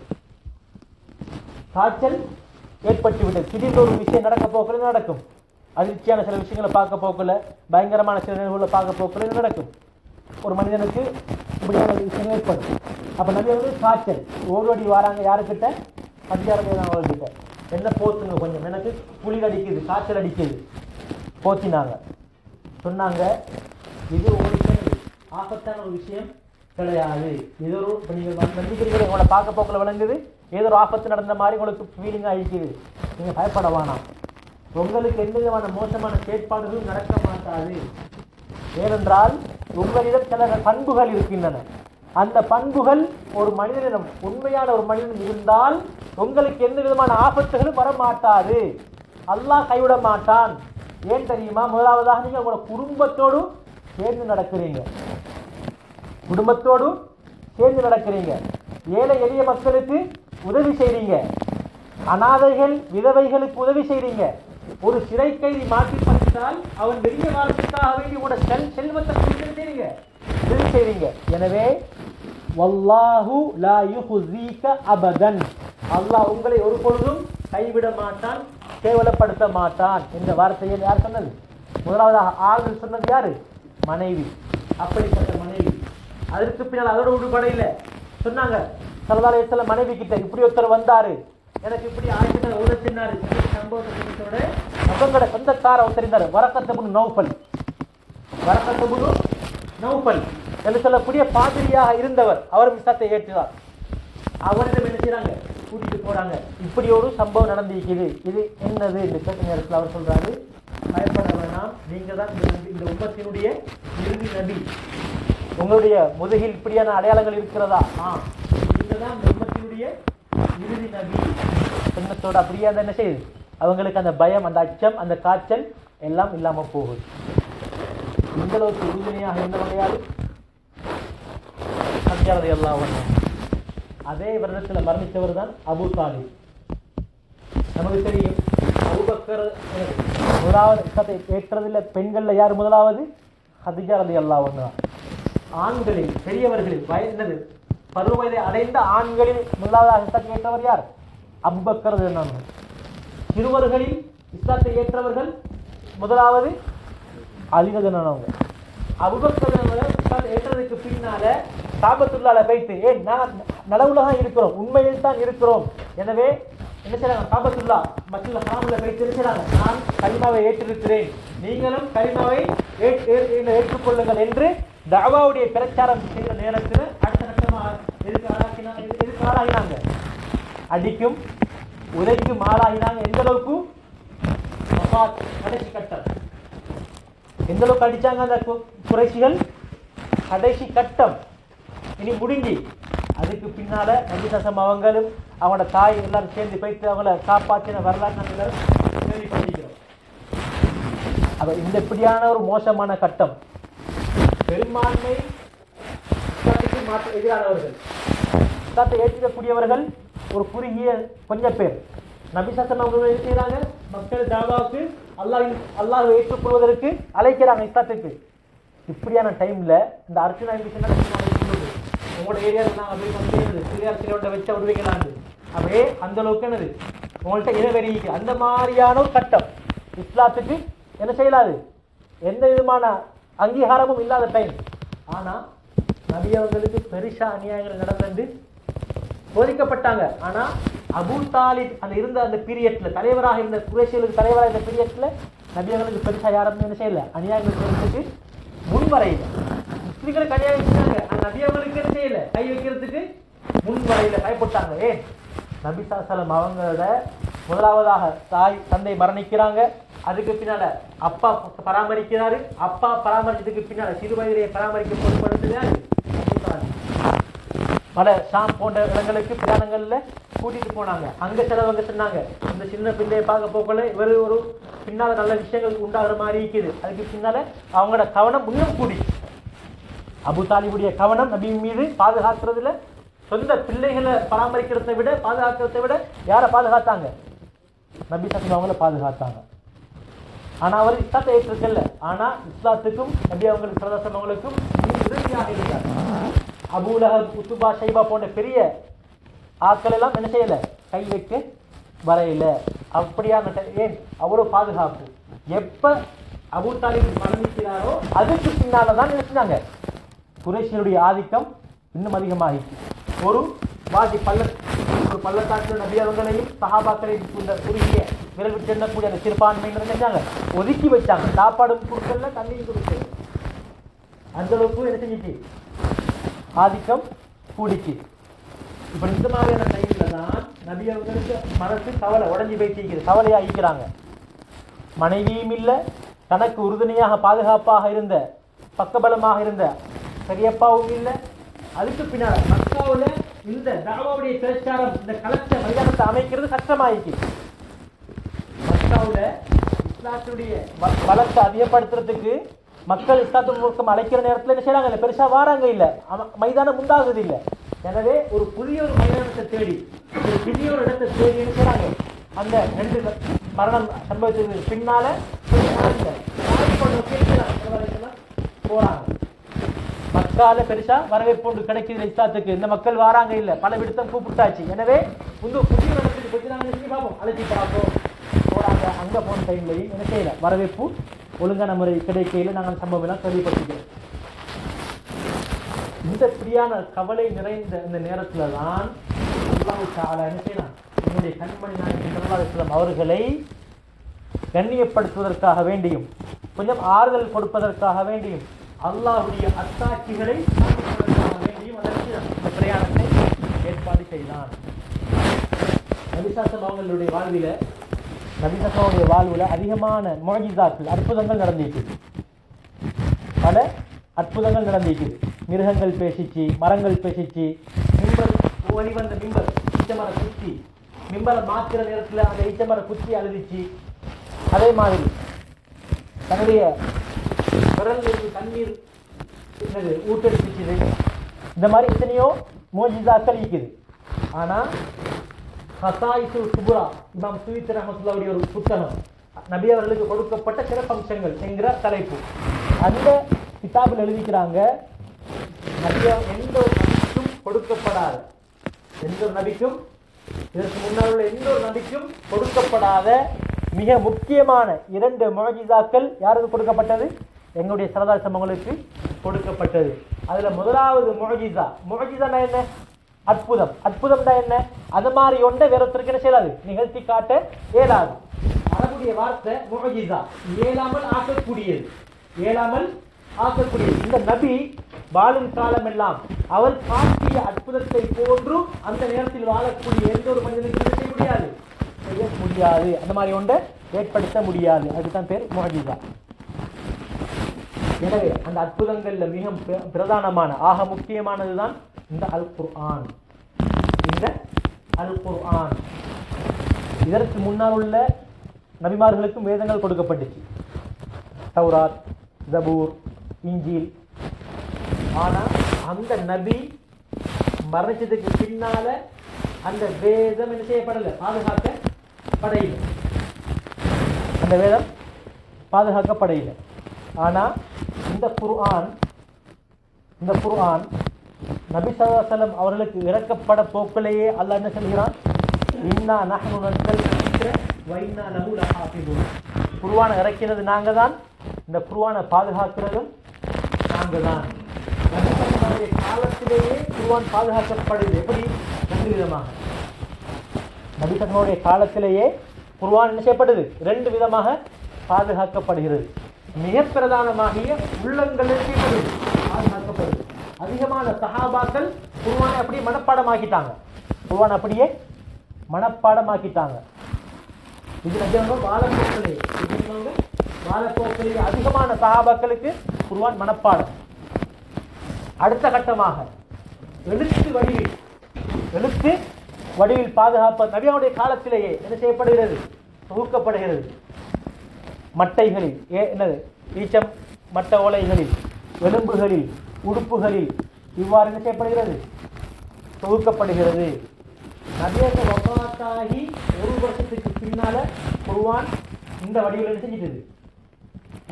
காய்ச்சல் ஏற்பட்டு விட்டது. திடீர்னு ஒரு விஷயம் நடக்க போகல நடக்கும். அதிர்ச்சியான சில விஷயங்களை பார்க்க போகல, பயங்கரமான சில நிகழ்வுகளை பார்க்க போகல நடக்கும். ஒரு மனிதனுக்கு இப்படியான விஷயம் ஏற்படும். அப்ப நபி அவர்கள் காய்ச்சல் ஓடி வராங்க. யாருக்கிட்ட? அதிகாரக்கிட்ட. என்ன போத்துங்க கொஞ்சம், எனக்கு குளிர் அடிக்குது, காய்ச்சல் அடிக்குது. போத்தினாங்க. சொன்னாங்க, இது உங்களுக்கு ஆபத்தான ஒரு விஷயம் கிடையாது. இது ஒரு நீங்கள் நம்பிக்கிறீங்க, உங்களை பார்க்க போக்கில் விளங்குது, ஏதோ ஒரு ஆபத்து நடந்த மாதிரி உங்களுக்கு ஃபீலிங் ஆகிக்குது, நீங்கள் பயப்பட வேணாம். உங்களுக்கு எந்த விதமான மோசமான செயற்பாடுகளும் நடக்க மாட்டாது. ஏனென்றால் உங்களிடம் சில பண்புகள் இருக்கின்றன. அந்த பண்புகள் ஒரு மனிதனிடம், உண்மையான ஒரு மனிதன் இருந்தால் உங்களுக்கு எந்த விதமான ஆபத்துகளும் வர மாட்டாது. அல்லாஹ் கைவிட மாட்டான். ஏன் தெரியுமா? முதலாவதாக நீங்க உங்களோட குடும்பத்தோடு சேர்ந்து நடக்கிறீங்க, குடும்பத்தோடு சேர்ந்து நடக்கிறீங்க, ஏழை எளிய மக்களுக்கு உதவி செய்றீங்க, அனாதைகள் விதவைகளுக்கு உதவி செய்றீங்க. ஒரு சிறை கைதி மாற்றி படித்தால் அவன் வெளிய வாழ்க்கைக்காக வேண்டி உங்களோட செல்வத்தை செய்றீங்க, உதவி செய்றீங்க. எனவே வல்லாஹு லா யுஹ்ஸீக அபதன், அல்லாஹ் உங்களை ஒரு பொழுதும் கைவிட மாட்டான், கேவலப்படுத்த மாட்டான் என்ற வார்த்தையை யார் சொன்னது? முதலாவதாக ஆள்கள் சொன்னது யாரு? மனைவி. அப்படிப்பட்ட மனைவி. அதற்கு பின்னால் அதோட உடுபடையில சொன்னாங்க ஸல்லல்லாஹு அலைஹி வஸல்லம் மனைவி கிட்ட, இப்படி ஒருத்தர் வந்தாரு, எனக்கு இப்படி ஆயிரத்தி உதச்சினாரு சம்பவத்தோட அவங்களோட சொந்தக்கார ஒருத்தர் இருந்தாரு, வரக்கத் இப்னு நௌஃபல். வரக்கத் இப்னு நௌஃபல் என்று சொல்லக்கூடிய பாதிரியாக இருந்தவர். அவர் இஸ்லாத்தை ஏற்றார். அவரிடம் என்ன செய்றாங்க? கூட்டிட்டு போறாங்க. இப்படி ஒரு சம்பவம் நடந்திருக்குது, இது என்னது என்று கேட்ட நேரத்தில் அவர் சொல்றாரு, பயப்பட வேணாம், நீங்க தான் இந்த உம்மத்தினுடைய இறுதி நபி, உங்களுடைய முதுகில் இப்படியான அடையாளங்கள் இருக்கிறதா? நீங்க தான் இந்த உம்மத்தினுடைய இறுதி நபி சொன்னத்தோட அப்படியே அந்த என்ன செய்யுது, அவங்களுக்கு அந்த பயம், அந்த அச்சம், அந்த காய்ச்சல் எல்லாம் இல்லாம போகுது. இந்த அளவுக்கு உறுதுணையாக இருந்தவங்க யாரு? அத்தியாவதை எல்லாம் ஒன்று. அதே வருடத்தில் மரணித்தவர் தான் அபூ தாலிப். நமக்கு தெரியும், அபூபக்கர் முதலாவது இஸ்லாத்தை ஏற்றதில்லை. பெண்கள்ல யார் முதலாவது? ஹதீஜா ரலியல்லாஹு அன்ஹா. ஆண்களில் பெரியவர்களில் வயது பருவ வயதை அடைந்த ஆண்களில் முதலாவதாக இஸ்லாத்தை ஏற்றவர் யார்? அபூபக்கர் ரலியல்லாஹு அன்ஹு. சிறுவர்களில் இஸ்லாத்தை ஏற்றவர்கள் முதலாவது அலி ரலியல்லாஹு அன்ஹு. அபூபக்கர் இஸ்லாத்தை ஏற்றதுக்கு பின்னால காபத்துல்லாஹ்ல போயிட்டு, ஏன் நான் நலவுல தான் இருக்கிறோம், உண்மையில் தான் இருக்கிறோம், எனவே என்ன செய்றாங்க? காபத்துல்லாஹ் மஸ்ஜிதுல் ஹராம்ல போயிட்டு இருக்கிறாங்க, நான் கலிமாவை ஏற்றிருக்கிறேன், நீங்களும் கலிமாவை ஏற்றுக்கொள்ளுங்கள் என்று தஅவாவுடைய பிரச்சாரம் செய்கிற நேரத்தில் அடுத்த கட்டமாக எதுக்கு ஆளாகினாங்க? அடிக்கும் உதைக்கும் ஆளாகினாங்க. எந்த அளவுக்கு? கடைசி கட்டம். எந்த அளவுக்கு அடிச்சாங்க அந்த குறைஷிகள்? கடைசி கட்டம். இனி முடிஞ்சு அதுக்கு பின்னால நபி ஸல்லல்லாஹு அவங்களும் அவங்களோட தாய் எல்லாரும் சேர்ந்து போயிட்டு அவங்கள காப்பாற்றின வரலாறு நாங்கள் எல்லாரும் கேள்விப்பட்டிருக்கிறோம். அப்ப இந்த இப்படியான ஒரு மோசமான கட்டம், பெரும்பான்மை எதிரானவர்கள், இஸ்லாத்தை ஏற்றுக்கக்கூடியவர்கள் ஒரு குறுகிய கொஞ்சம் பேர். நபி ஸல்லல்லாஹு அலைஹி வஸல்லம் செய்றாங்க, மக்கள் தாவாவுக்கு அல்லாஹ்வை ஏற்றுக்கொள்வதற்கு அழைக்கிறாங்க, இஸ்லாத்துக்கு. இப்படியான டைம்ல இந்த அர்ச்சனா உங்களோட ஏரியாவில் நாங்கள் அப்படி வந்து சிறியார் சிலையோட வச்ச விடுவீங்களான்னு அப்படியே அந்த அளவுக்கு என்னது உங்கள்கிட்ட இனவெறிக்கு அந்த மாதிரியான ஒரு கட்டம். இஸ்லாத்துக்கு என்ன செய்யலாது, எந்த விதமான அங்கீகாரமும் இல்லாத டைம். ஆனா நபி அவர்களுக்கு பெருசா அநியாயங்கள் நடந்து போதிக்கப்பட்டாங்க. ஆனா அபூ தாலிப் அந்த இருந்த அந்த பீரியட்ல தலைவராக இருந்த குறைஷிகளுக்கு தலைவராக இருந்த பீரியட்ல நபி அவர்களுக்கு பெருசா யாரும் என்ன செய்யல, அநியாயங்கள் செய்யறதுக்கு முன்வரையில. முஸ்லிம்களுக்கு அநியாயம் செஞ்சாங்க, நபி அவர்களுக்கு என்ன செய்யல, கை வைக்கிறதுக்கு முன்வரையில பயப்பட்டாங்க. ஏன்? நபி ஸல்லல்லாஹு அலைஹி வஸல்லம் அவங்களோட முதலாவதாக தாய் தந்தை மரணிக்கிறாங்க, அதுக்கு பின்னால அப்பா பராமரிக்கிறாரு, அப்பா பராமரிச்சதுக்கு பின்னால சிறு வயதிலேயே பராமரிக்க பொறுப்படுத்துகிறாரு. பல ஷாம் போன்ற இடங்களுக்கு பிரயாணங்கள்ல கூட்டிட்டு போனாங்க. அங்க சிலவங்க சொன்னாங்க, இந்த சின்ன பிள்ளையை பார்க்க போக்கல இவர் ஒரு பின்னால நல்ல விஷயங்கள் உண்டாகிற மாதிரி இருக்குது. அதுக்கு பின்னால அவங்களோட கவனம் இன்னும் கூடி, அபூ தாலிபுடைய கவனம் நபி மீது பாதுகாக்கிறதுல, சொந்த பிள்ளைகளை பராமரிக்கிறதை விட பாதுகாக்கிறதை விட யாரை பாதுகாத்தாங்க? நபி ஸல்லல்லாஹு அவங்கள பாதுகாத்தாங்க. ஆனா அவர் இஸ்லாத்தை ஏற்றிருக்கல, ஆனா இஸ்லாத்துக்கும் நபி அவங்களுக்கு சல்லல்லாஹு உதவியாக இருந்தார். அபூ லஹப், உத்பா, ஷைபா போன்ற பெரிய ஆட்கள் எல்லாம் என்ன செய்யல, கை வைக்க வரையில. அப்படியான ஏன் அவ்வளவு பாதுகாப்பு. எப்ப அபூ தாலிப் மரணிக்கிறாரோ அதுக்கு பின்னால்தான் நினைச்சாங்க குறைஷிகளுடைய ஆதிக்கம் இன்னும் அதிகமாகிச்சு. ஒரு வாதி பள்ளத்தாக்கில் நபி அவங்களையும் சஹாபாக்களையும் குறுகிய விரல் விட்டு எண்ணக்கூடிய அந்த சிறுபான்மையினர் நினைச்சாங்க ஒதுக்கி வச்சாங்க. சாப்பாடு கொடுக்கல, தண்ணியும் கொடுக்கல. அந்த அளவுக்கு என்ன செஞ்சிச்சு, ஆதிக்கம் கூடிச்சு. இப்ப இந்த மாதிரியான டைம்ல தான் நபி அவங்களுக்கு மனசு கவலை உடஞ்சி போயிட்டு கவலையாகிக்கிறாங்க. மனைவியும் இல்லை, தனக்கு உறுதுணையாக பாதுகாப்பாக இருந்த பக்கபலமாக இருந்த பெரியப்பாவும் இல்லை. அதுக்கு பின்னால மக்காவுல இந்த தாவாவுடைய பிரச்சாரம், இந்த கலெக்டர் மைதானத்தை அமைக்கிறது கஷ்டமாயிடுச்சு. மக்காவுல இஸ்லாத்துடைய வளர்ச்சி அதிகப்படுத்துறதுக்கு மக்கள் இஸ்லாத்தின் முழுக்கம் அழைக்கிற நேரத்தில் என்ன செய்யறாங்க இல்லை, பெருசா வாராங்க இல்லை, மைதானம் உண்டாகுது இல்லை. எனவே ஒரு புதிய ஒரு மைதானத்தை தேடி, ஒரு புதிய ஒரு இடத்தை தேடி என்ன செய்யறாங்க, அந்த 2 மரணம் சம்பவத்துக்கு பின்னால போறாங்க. மக்கால பெருசா வரவேற்பு கிடைக்குது இஸ்லாத்துக்கு, இந்த மக்கள் வாராங்க இல்ல, பல விடுத்தம் கூப்பிட்டாச்சு. எனவே புதிய இடத்துக்கு பற்றி நாங்கள் செஞ்சு பார்ப்போம், அழைச்சி பார்ப்போம் போறாங்க. அங்க போன டைம்லையும் என்ன செய்யல, வரவேற்பு ஒழுங்கான முறை கிடைக்கையில் நாங்கள் சம்பவம் எல்லாம் கேள்விப்பட்டிருக்கிறோம். இந்த பிரியான கவலை நிறைந்த இந்த நேரத்துல தான் என்ன செய்யலாம், என்னுடைய கண்மணி நாயகம் அவர்களை கண்ணியப்படுத்துவதற்காக வேண்டியும் கொஞ்சம் ஆறுதல் கொடுப்பதற்காக வேண்டியும் அல்லாஹ்வுடைய அத்தாட்சிகளை வேண்டியும் அதற்கு இந்த பிரயாணத்தை ஏற்பாடு செய்தான். நபிசாசம் அவங்களுடைய வாழ்வில, நபிசாசனுடைய வாழ்வுல அதிகமான முஅஜிஸாக்கள் அற்புதங்கள் நடந்திருக்குது. பல அற்புதங்கள் நடந்திருக்குது. மிருகங்கள் பேசிச்சு, மரங்கள் பேசிச்சு, மிம்பர் வந்த மிம்பர் ஈச்சமர குச்சி, மிம்பரை மாற்றுற நேரத்தில் அந்த ஈச்சமர குச்சி அழுதிச்சு. அதே மாதிரி தன்னுடைய விரலிலிருந்து தண்ணீர் என்னது ஊட்டெடுத்துச்சுது. இந்த மாதிரி எத்தனையோ மோஜிசாக்கள் இருக்குது. ஆனால் ஹசாயிசு சுபுரா இமாம் சுவீத் ரஹ்மத்துல்லாஹி ஒரு புத்தகம், நபி அவர்களுக்கு கொடுக்கப்பட்ட சிறப்பம்சங்கள் என்கிற தலைப்பு. அந்த கிதாபில் எழுதிக்கிறாங்க, நபியா எந்த ஒரு நபிக்கும் கொடுக்கப்படாத, எந்த ஒரு நபிக்கும் இதற்கு முன்னால் உள்ள எந்த ஒரு நபிக்கும் கொடுக்கப்படாத மிக முக்கியமான 2 முஅஜிஸாக்கள் யாருக்கு கொடுக்கப்பட்டது? எங்களுடைய சரதார் சமூகங்களுக்கு கொடுக்கப்பட்டது. அதுல முதலாவது முஅஜிஸா என்ன? அற்புதம். அற்புதம்னா என்ன? அது மாதிரி ஒன்றை வேற ஒருத்தருக்கு என்ன செய்யலாது, நிகழ்த்தி காட்ட இயலாது. அரபுடைய வார்த்தை முஅஜிஸா, இயலாமல் ஆக்கக்கூடியது, இயலாமல் ஆக்கக்கூடியது. இந்த நபி வாழும் காலம் எல்லாம் அவர் காட்டிய அற்புதத்தை போன்றும் அந்த நேரத்தில் வாழக்கூடிய எந்த ஒரு மனிதனுக்கு செய்ய முடியாது, செய்ய முடியாது. அந்த மாதிரி ஒன்றை ஏற்படுத்த முடியாது. அதுதான் பேர் முஅஜிஸா. எனவே அந்த அற்புதங்கள்ல மிக பிரதானமான ஆக முக்கியமானதுதான் இந்த அல் குர்ஆன். இந்த அல் குர்ஆன் இதற்கு முன்னால் உள்ள நபிமார்களுக்கும் வேதங்கள் கொடுக்கப்பட்டுச்சு, தௌராத், ஜபூர், இஞ்சில். ஆனா அந்த நபி மரணிச்சதுக்கு பின்னால அந்த வேதம் என்ன செய்யப்படலை, பாதுகாக்கப்படையில்லை. அந்த வேதம் பாதுகாக்கப்படையில்லை. ஆனா இந்த குர்ஆன் நபி ஸல்லல்லாஹு அலைஹி வஸல்லம் அவர்களுக்கு இறக்கப்பட போக்கிலேயே அல்லாஹ் என்ன சொல்கிறான், இன்னா நஹ்னு நஸ்ஸல்னா ذிக்ர வ இன்னா லஹு லஹாஃபிதுன். குர்ஆனை இறக்கினது நாங்க தான், இந்த குர்ஆனை பாதுகாக்கிறதும் நாங்க தான். நபி ஸல்லல்லாஹு அலைஹி காலத்திலேயே குர்ஆன் பாதுகாக்கப்படுது. எப்படி? 2 விதமாக. நபி ஸல்லல்லாஹு அலைஹி காலத்திலேயே குர்ஆன் என்ன செய்யப்படுது? 2 விதமாக பாதுகாக்கப்படுகிறது. மிக பிரதானமாகிய உள்ளங்களுக்கு பாதுகாக்கப்படுது. அதிகமான சஹாபாக்கள் குர்ஆனை அப்படியே மனப்பாடமாக்கிட்டாங்க. குர்ஆன் அப்படியே மனப்பாடமாக்கிட்டாங்க. இது நஜ்ஜாங்க வாழப்போக்கிலே அதிகமான சஹாபாக்களுக்கு குர்ஆன் மனப்பாடம். அடுத்த கட்டமாக எழுத்து வடிவில் பாதுகாப்பு நபியாவுடைய காலத்திலேயே என்ன செய்யப்படுகிறது? தொகுக்கப்படுகிறது. மட்டைகளில் என்னது ஈச்சம் மட்ட ஓலைகளில், எலும்புகளில், உடுப்புகளில் இவ்வாறு என்ன செய்யப்படுகிறது? தொகுக்கப்படுகிறது. நபியாக வஃபாத்தாகி 1 வருஷத்துக்கு பின்னால குர்ஆன் இந்த வடிவில் என்ன செஞ்சிட்டது?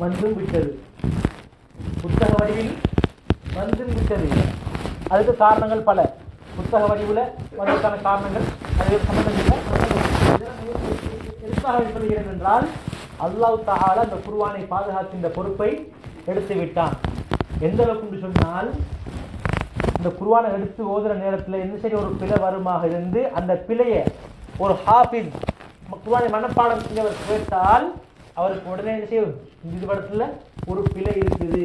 வந்தும் விட்டது. புத்தக வடிவில் வந்தும் விட்டது. அதுக்கு காரணங்கள் பல. புத்தக வடிவில் வந்ததுக்கான காரணங்கள் அது சம்பந்தம் எதுக்காக சொல்கிறேன் என்றால், அல்லாஹ் தஆலா இந்த குர்ஆனை பாதுகாக்கின்ற பொறுப்பை எடுத்து விட்டான். எந்த அளவுக்கு சொன்னால், இந்த குர்ஆனை எடுத்து ஓதுற நேரத்தில் என்ன சரி ஒரு பிழை வருமாக இருந்து அந்த பிழையை ஒரு ஹாஃபிஸ் குர்ஆனை மனப்பாடம் செய்யவர் கேட்டால் அவருக்கு உடனே என்ன செய்யும், இது படத்துல ஒரு பிழை இருக்குது,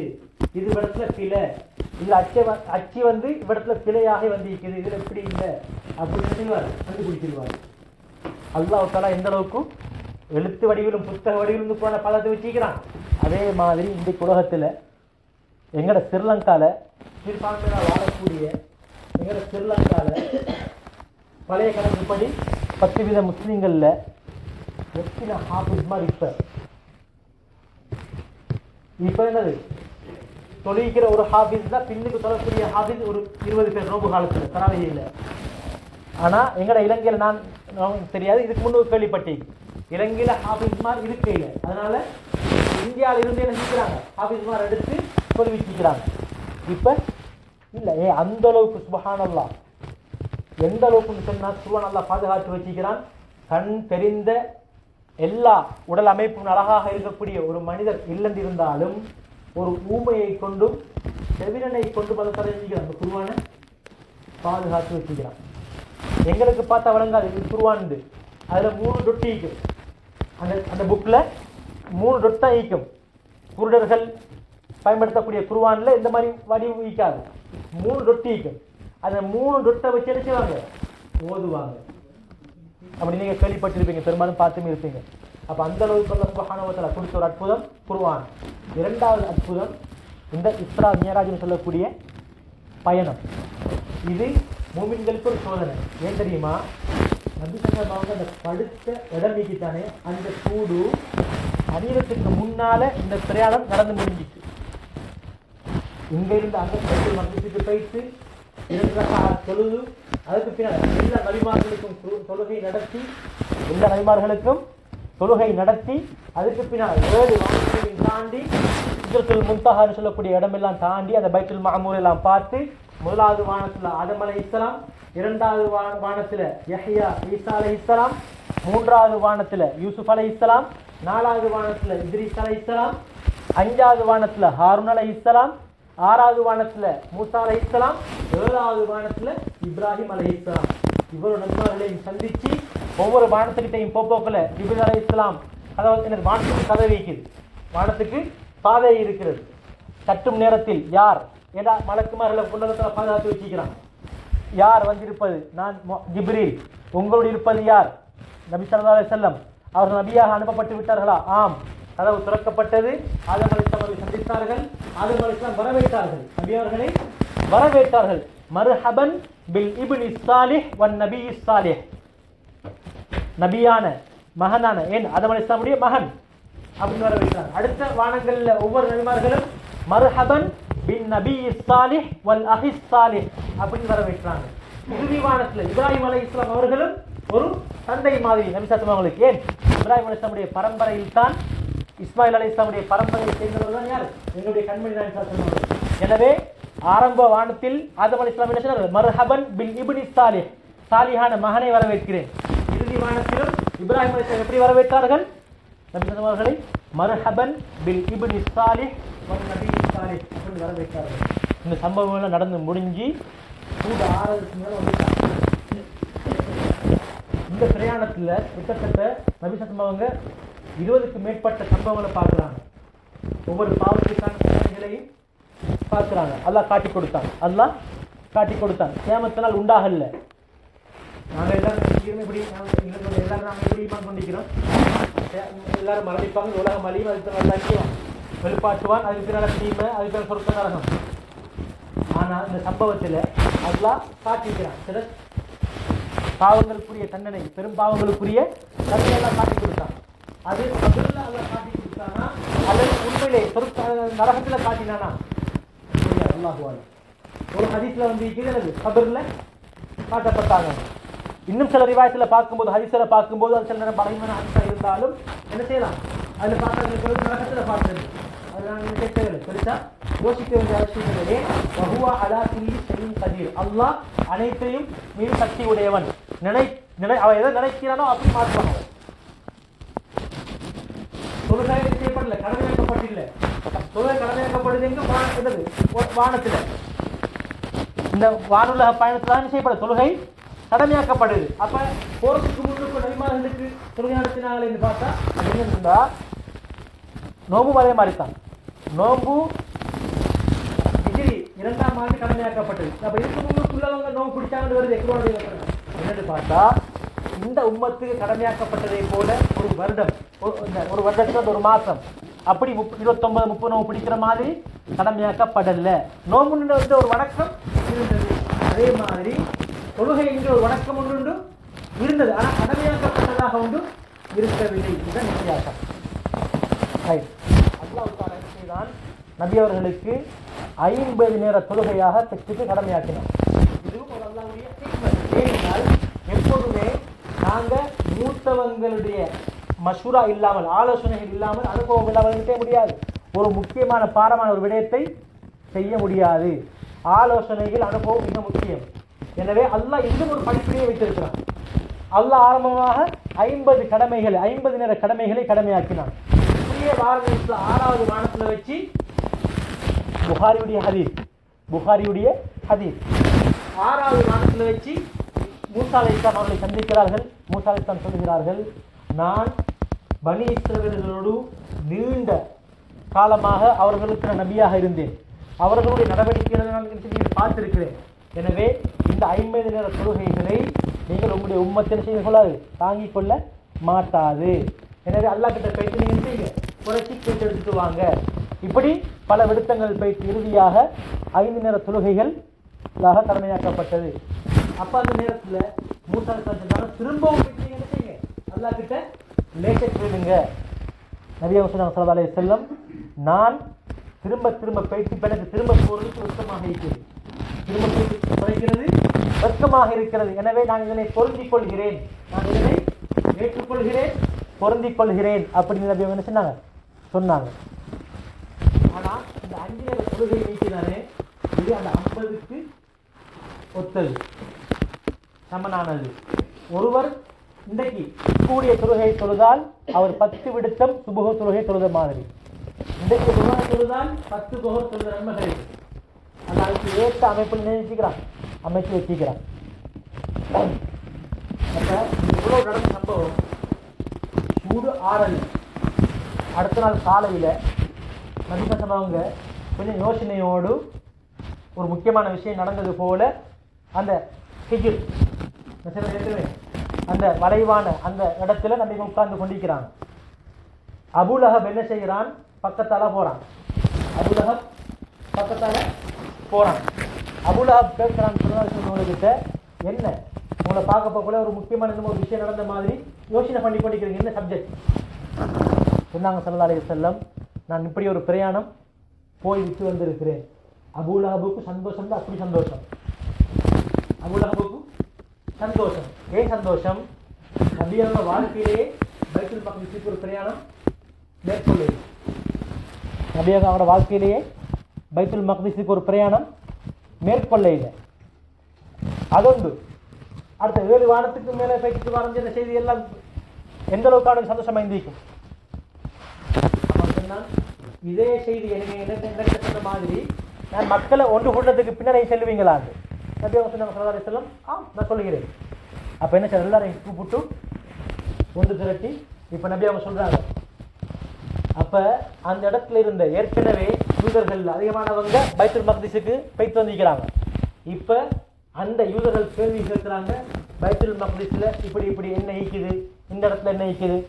இது படத்துல பிழை இல்லை, அச்சு வந்து இவ்விடத்துல பிழையாக வந்திருக்குது, இதுல எப்படி இல்லை அப்படின்னு செய்வார், கண்டுபிடிச்சிருவார். அல்லாஹ் தஆலா எந்த அளவுக்கு எழுத்து வடிவிலும் புத்தக வடிவிலும் போன பலத்தை வச்சுக்கிறான். அதே மாதிரி இந்த உலகத்தில் எங்கட ஸ்ரீலங்காவில் சிறுபான்மையாக வாழக்கூடிய எங்கட ஸ்ரீலங்காவில் பழைய கணக்குப்படி 10 வீத முஸ்லீம்களில் எத்தனை ஹாஃபிஸ் மாதிரி இப்போ இப்ப என்னது தொழிக்கிற ஒரு ஹாஃபிஸ் தான், பின்னுக்கு தொழக்கூடிய ஹாஃபிஸ் ஒரு 20 பேர் நோம்பு காலத்துல தராவியில. ஆனா எங்கட இலங்கையில நான் தெரியாது, இதுக்கு முன்னூறு கேள்விப்பட்டேன். இலங்கையில ஹாஃபிஸ்மார் இருக்கையில, அதனால இந்தியாவில இருந்து என்ன செஞ்சுக்கிறாங்க, ஹாஃபிஸ்மார் எடுத்து தொழுவிக்கிறாங்க. இப்ப இல்ல அந்த அளவுக்கு சுப்ஹானல்லாஹ், எந்த அளவுக்குன்னு சொன்னா குர்ஆன் அல்லாஹ் பாதுகாத்து வச்சுக்கிறான். கண் தெரிந்த எல்லா உடல் அமைப்பும் அழகாக இருக்கக்கூடிய ஒரு மனிதர் இல்லென்றிருந்தாலும் ஒரு ஊமையை கொண்டும் செவிரனை கொண்டு அதை தரைஞ்சிக்கிறான். அந்த குர்ஆனை பாதுகாத்து வச்சுக்கிறான். எங்களுக்கு பார்த்தா வழங்காது இது குர்ஆன். அதுல 3 டொட்டி ஈக்கும். அந்த புக்ல 3 டொட்டா ஈக்கும். குருடர்கள் பயன்படுத்தக்கூடிய குர்ஆன்ல இந்த மாதிரி வடிவு ஈக்காது, 3 டொட்டி ஈக்கும். அந்த 3 டொட்டை வச்சு அடிச்சுவாங்க, ஓதுவாங்க. அப்படி நீங்க கேள்விப்பட்டிருப்பீங்க, பெரும்பாலும் பார்த்துமே இருப்பீங்க. அப்ப அந்த அளவுக்கு அல்லாஹ் சுப்ஹானஹு வ தஆலா கொடுத்த ஒரு அற்புதம் குர்ஆன். இரண்டாவது அற்புதம் இந்த இஸ்ரா மியராஜ்னு சொல்லக்கூடிய பயணம். இது மூமின்களுக்கு ஒரு சோதனை. ஏன் தெரியுமா? நபி ஸல்லல்லாஹு அலைஹி வஸல்லம் அந்த படுத்த இடம் நீக்கித்தானே, அந்த சூடு அணியத்துக்கு முன்னால இந்த பிரயாணம் நடந்து முடிஞ்சிச்சு. இங்க இருந்து அந்த பைத்துல் மக்திஸுக்கு போயிட்டு 2 ரக்அத் தொழுது, அதுக்கு பின்னால் எல்லா நபிமார்களுக்கும் தொழுகை நடத்தி அதுக்கு பின்னால் 7 வானங்களையும் தாண்டி சித்ரத்துல் முன்தஹான்னு சொல்லக்கூடிய இடமெல்லாம் தாண்டி அந்த பைத்துல் மஅமூர் எல்லாம் பார்த்து, முதலாவது வானத்துல ஆதம் அலைஹிஸ்ஸலாம், இரண்டாவது வானத்துல யஹ்யா ஈசா அலைஹிஸ்ஸலாம், மூன்றாவது வானத்துல யூசுப் அலைஹிஸ்ஸலாம், நாலாவது வானத்துல இத்ரீஸ் அலைஹிஸ்ஸலாம், அஞ்சாவது வானத்துல ஹாரூன் அலைஹிஸ்ஸலாம், ஆறாவது வானத்துல மூசா அலைஹிஸ்ஸலாம், ஏழாவது வானத்துல இப்ராஹிம் அலைஹிஸ்ஸலாம். இவ்வளவு நபிமார்களையும் சந்திச்சு ஒவ்வொரு வானத்துக்கிட்டையும் போக்கல ஜிப்ரீல் அலைஹிஸ்ஸலாம் அதாவது வானத்துக்கு கதை வைக்குது, வானத்துக்கு பாதை இருக்கிறது. சற்றும் நேரத்தில் யார் ஏதா மலக்குமார்களை கொண்டத்துல பாதுகாத்து வச்சுக்கிறான். யார் வந்திருப்பது? நான் ஜிப்ரீல். உங்களோடு இருப்பது யார்? நபி ஸல்லல்லாஹு அலைஹி வஸல்லம். அவர்கள் நபியாக அனுப்பப்பட்டு விட்டார்களா? ஆம். கதவு திறக்கப்பட்டது. ஆதம் அலைஹிஸ்ஸலாம் அவர்களை சந்தித்தார்கள். ஆதம் அலைஹிஸ்ஸலாம் வரவேற்றார்கள், நபி அவர்களை வரவேற்றார்கள். மர்ஹபன் பில் இப்னி ஸாலிஹ் வன் நபி ஸாலிஹ். நபியான மகனான ஏன் ஆதம் அலைஹிஸ்ஸலாமுடைய மகன் அப்படின்னு வரவேற்றாங்க. அடுத்த வானங்கள்ல ஒவ்வொரு நபிமார்களும் மர்ஹபன் பின் நபி ஸாலிஹ் வல் அஹி ஸாலிஹ் அப்படின்னு வரவேற்றாங்க. இறுதி வானத்துல இப்ராஹிம் அலைஹிஸ்ஸலாம் அவர்களும் ஒரு தந்தை மாதிரி நபி ஸல்லல்லாஹு அலைஹி வஸல்லம். ஏன் இப்ராஹிம் அலைஹிஸ்ஸலாமுடைய பரம்பரையில் தான் இஸ்மாயில் அலைஹிஸ்ஸலாமுடைய பரம்பரையை சேர்ந்தவர்கள் தான் யார்? எங்களுடைய கண்மணி நபி ஸல்லல்லாஹு அலைஹி வஸல்லம். எனவே ஆரம்ப வானத்தில் ஆதம் அலைஹிஸ்ஸலாம் என்ன சொன்னார்கள்? மர்ஹபன் பில் இப்னி ஸாலிஹ், சாலிஹான மகனை வரவேற்கிறேன். இறுதி வானத்திலும் இப்ராஹிம் அலைஹிஸ்ஸலாம் எப்படி வரவேற்றார்கள்? நபி ஸல்லல்லாஹு அலைஹி வஸல்லம் மர்ஹபன் பில் இப்னி ஸாலிஹ் வன் நபி ஸாலிஹ் அப்படின்னு வரவேற்றார்கள். இந்த சம்பவங்கள் நடந்து முடிஞ்சு சூடு ஆறதுக்கு மேல வந்துட்டாங்க. இந்த பிரயாணத்துல கிட்டத்தட்ட நபி சம்பவங்க 20க்கு மேற்பட்ட சம்பவங்களை பார்க்குறாங்க. ஒவ்வொரு பாவத்துக்கான பிரச்சனைகளையும் பார்க்குறாங்க. அல்லாஹ் காட்டி கொடுத்தான். கியாமத்தினால் உண்டாகல. நாங்கள் எல்லாரும் இப்படி எல்லாரும் நாங்கள் எப்படி ஈமான் பண்ணிக்கிறோம்? எல்லாரும் மரணிப்பாங்க, உலகம் அழியும், அதுக்கு நல்லா வெளிப்பாட்டுவான், அதுக்கு பின்னால் தீமை, அதுக்கு பின்னால் சொர்க்க நரகம். ஆனால் இந்த சம்பவத்தில் அல்லாஹ் காட்டிக்கிறான். சில பாவங்களுக்குரிய தண்டனை, பெரும் பாவங்களுக்குரிய தண்டனை எல்லாம் காட்டி கொடுத்தான். அது பதில் அல்லாஹ் காட்டி கொடுத்தானா அல்லது உண்மையிலே நரகத்தில் காட்டினானா? அல்லாஹ் ஒரு ஹதீஸ்ல வந்து இருக்கிறது, கபர்ல காட்டப்பட்டாங்க. இன்னும் சில ரிவாயத்தில் பார்க்கும்போது, ஹதீஸ்ல பார்க்கும்போது அது சில நேரம் பலகீனமான ஹதீஸாக இருந்தாலும் என்ன செய்யலாம், அதில் பார்த்தது நரகத்தில் பார்த்தது. அது நாங்கள் கேட்கவில்லை, பெருசா யோசிக்க வேண்டிய அவசியம் இல்லையே. வஹுவ அலா குல்லி ஷைஇன் கதீர். அல்லாஹ் அனைத்தையும் மீது சக்தி உடையவன். அவன் எதை நினைக்கிறானோ அப்படி மாற்றுவான். தொழுகை செய்யப்படல, கடமையாக்கப்பட்டில்லை. தொழுகை கடமையாக்கப்படுது எங்க? வானத்தில். இந்த வானுலக பயணத்தில் தான் செய்யப்பட தொழுகை கடமையாக்கப்படுது. அப்ப போறதுக்கு முன்னுக்கு நபிமார்களுக்கு தொழுகை நடத்தினார்கள் என்று பார்த்தா அது என்ன இருந்தா, நோம்பு அதே மாதிரி தான். நோம்பு ஹிஜ்ரி 2ஆம் ஆண்டு கடமையாக்கப்பட்டது. அப்ப இதுக்கு முன்னுக்குள்ளவங்க நோம்பு பிடிச்சாங்கன்னு வருது. என்னன்னு பார்த்தா இந்த உம்மத்துக்கு கடமையாக்கப்பட்டதை போல ஒரு வருடம், ஒரு வருடத்துக்கு ஒரு மாசம் அப்படி 29-30 நோம்பு பிடிக்கிற மாதிரி கடமையாக்கப்படல. நோம்புன்ற ஒரு வணக்கம் இருந்தது. அதே மாதிரி தொழுகை என்கிற ஒரு வணக்கம் ஒன்று இருந்தது. ஆனால் கடமையாக்கப்பட்டதாக ஒன்று இருக்கவில்லை. இதுதான் வித்தியாசம். அல்லாஹ் தான் நபி அவர்களுக்கு 50 நேர தொழுகையாக பெற்றுக்கு கடமையாக்கினார். இதுவும் ஒரு அல்லாஹ்வுடைய ஹிக்மத். ஏனென்றால் எப்போதுமே நாங்கள் மூத்தவங்களுடைய மஷூரா இல்லாமல், ஆலோசனைகள் இல்லாமல், அனுபவம் இல்லாமல் இருக்க முடியாது. ஒரு முக்கியமான பாடமான ஒரு விடயத்தை செய்ய முடியாது. ஆலோசனைகள், அனுபவம் மிக முக்கியம். எனவே அல்லாஹ் இன்னும் ஒரு படிப்பினையை வைத்திருக்கிறான். அல்லாஹ் ஆரம்பமாக 50 கடமைகளை, 50 நேர கடமைகளை கடமையாக்கினான். புதிய வாரத்தில் 6வது வானத்தில் வச்சு புகாரியுடைய ஹதீஸ் 6வது வானத்தில் வச்சு மூசா அலைஹிஸ்ஸலாம் அவர்களை சந்திக்கிறார்கள். மூசா அலைஹிஸ்ஸலாம் சொல்கிறார்கள், நான் பனி இஸ்ரவேலர்களோடு நீண்ட காலமாக அவர்களுக்கு நான் நபியாக இருந்தேன். அவர்களுடைய நடவடிக்கைகளை நான் பார்த்திருக்கிறேன். எனவே இந்த 50 நேர தொழுகைகளை நீங்கள் உங்களுடைய உம்மத்தின் செய்து கொள்ளாது, தாங்கிக் கொள்ள மாட்டாது. எனவே அல்லாஹ் கிட்ட போயிட்டு நீங்கள் செய்யுங்க, குறைச்சி கேட்டு எடுத்துட்டு வாங்க. இப்படி பல விடுத்தங்கள் போயிட்டு இறுதியாக 5 நேர தொழுகைகள் கடமையாக்கப்பட்டது. அப்ப அந்த நேரத்தில் மூசா சொன்னாங்க, திரும்பவும் என்ன செய்யுங்க, அல்லாஹ் கிட்ட லேட்டை கேளுங்க. நபி ஸல்லல்லாஹு அலைஹி வஸல்லம், நான் திரும்ப போயிட்டு எனக்கு திரும்ப போறதுக்கு வெட்கமாக இருக்கிறது, திரும்ப போயிட்டு குறைக்கிறது வெட்கமாக இருக்கிறது. எனவே நான் இதனை பொருந்திக் கொள்கிறேன், நான் இதனை ஏற்றுக்கொள்கிறேன், பொருந்திக் கொள்கிறேன் அப்படின்னு நபி என்ன சொன்னாங்க. ஆனால் இந்த 5 நேர தொழுகை வைக்கிறானே, இது அந்த 50க்கு ஒத்தது, சமனானது. ஒருவர் இன்றைக்கு கூடிய தொழுகையை தொழுதால் அவர் 10 விடுத்தம் சுபஹ தொழுகை தொழுத மாதிரி. இன்றைக்கு சுபஹ தொழுதால் 10 சுபஹ தொழுத நன்மை கிடைக்கும். அந்த அதுக்கு ஏற்ற அமைப்பில் அமைச்சு வச்சுக்கிறான். இவ்வளவு நடந்த சம்பவம் சூடு ஆறல். அடுத்த நாள் காலையில் நபிசல்லவங்க கொஞ்சம் யோசனையோடு ஒரு முக்கியமான விஷயம் நடந்தது போல அந்த ஹிஜ்ர் அந்த வளைவான அந்த இடத்துல நபி உட்கார்ந்து கொண்டிருக்கிறாங்க. அபூலஹப் என்ன செய்கிறான், பக்கத்தால போறான். அபூலஹப் கேட்கிறான் கிட்ட, என்ன உங்களை பார்க்க போல ஒரு முக்கியமான ஒரு விஷயம் நடந்த மாதிரி யோசனை பண்ணி கொண்டிருக்கிறீங்க, என்ன சப்ஜெக்ட் சொன்னாங்க. ஸல்லல்லாஹு அலைஹி வஸல்லம், நான் இப்படி ஒரு பிரயாணம் போய் விட்டு வந்திருக்கிறேன். அபூலஹபுக்கு சந்தோஷம் தான், அப்படி சந்தோஷம். அபூலஹபுக்கு சந்தோஷம். ஏன் சந்தோஷம்? நபியோட வாழ்க்கையிலேயே பைத்துல் மக்திஸுக்கு ஒரு பிரயாணம் மேற்கொள்ள. நபியோட வாழ்க்கையிலேயே பைத்துல் மக்திஸுக்கு ஒரு பிரயாணம் மேற்கொள்ள இல்லை. அதொன்று. அடுத்த 7 வாரத்துக்கு மேலே போய்ட்டு வரைஞ்ச செய்தி எல்லாம் எந்த அளவுக்கான சந்தோஷமா இருந்திருக்கும். இதே செய்தி என்ன சொன்ன மாதிரி நான் மக்களை ஒன்று கூட்டத்துக்கு பின்னாடி செல்வீங்களா? நபி ஸல்லல்லாஹு அலைஹி வஸல்லம், நான் சொல்லுகிறேன். அப்போ என்ன சார், எல்லாரும் கூப்பிட்டு ஒன்று திரட்டி இப்போ நபி அவங்க சொல்றாங்க. அப்போ அந்த இடத்துல இருந்த ஏற்கனவே யூதர்கள் அதிகமானவங்க பைத்துல் மக்திஸுக்கு போய்த்து வந்திருக்கிறாங்க. இப்போ அந்த யூதர்கள் கேள்வி கேட்குறாங்க, பைத்துல் மக்திஸில் இப்படி என்ன ஈக்குது, இந்த இடத்துல என்ன ஈக்குது.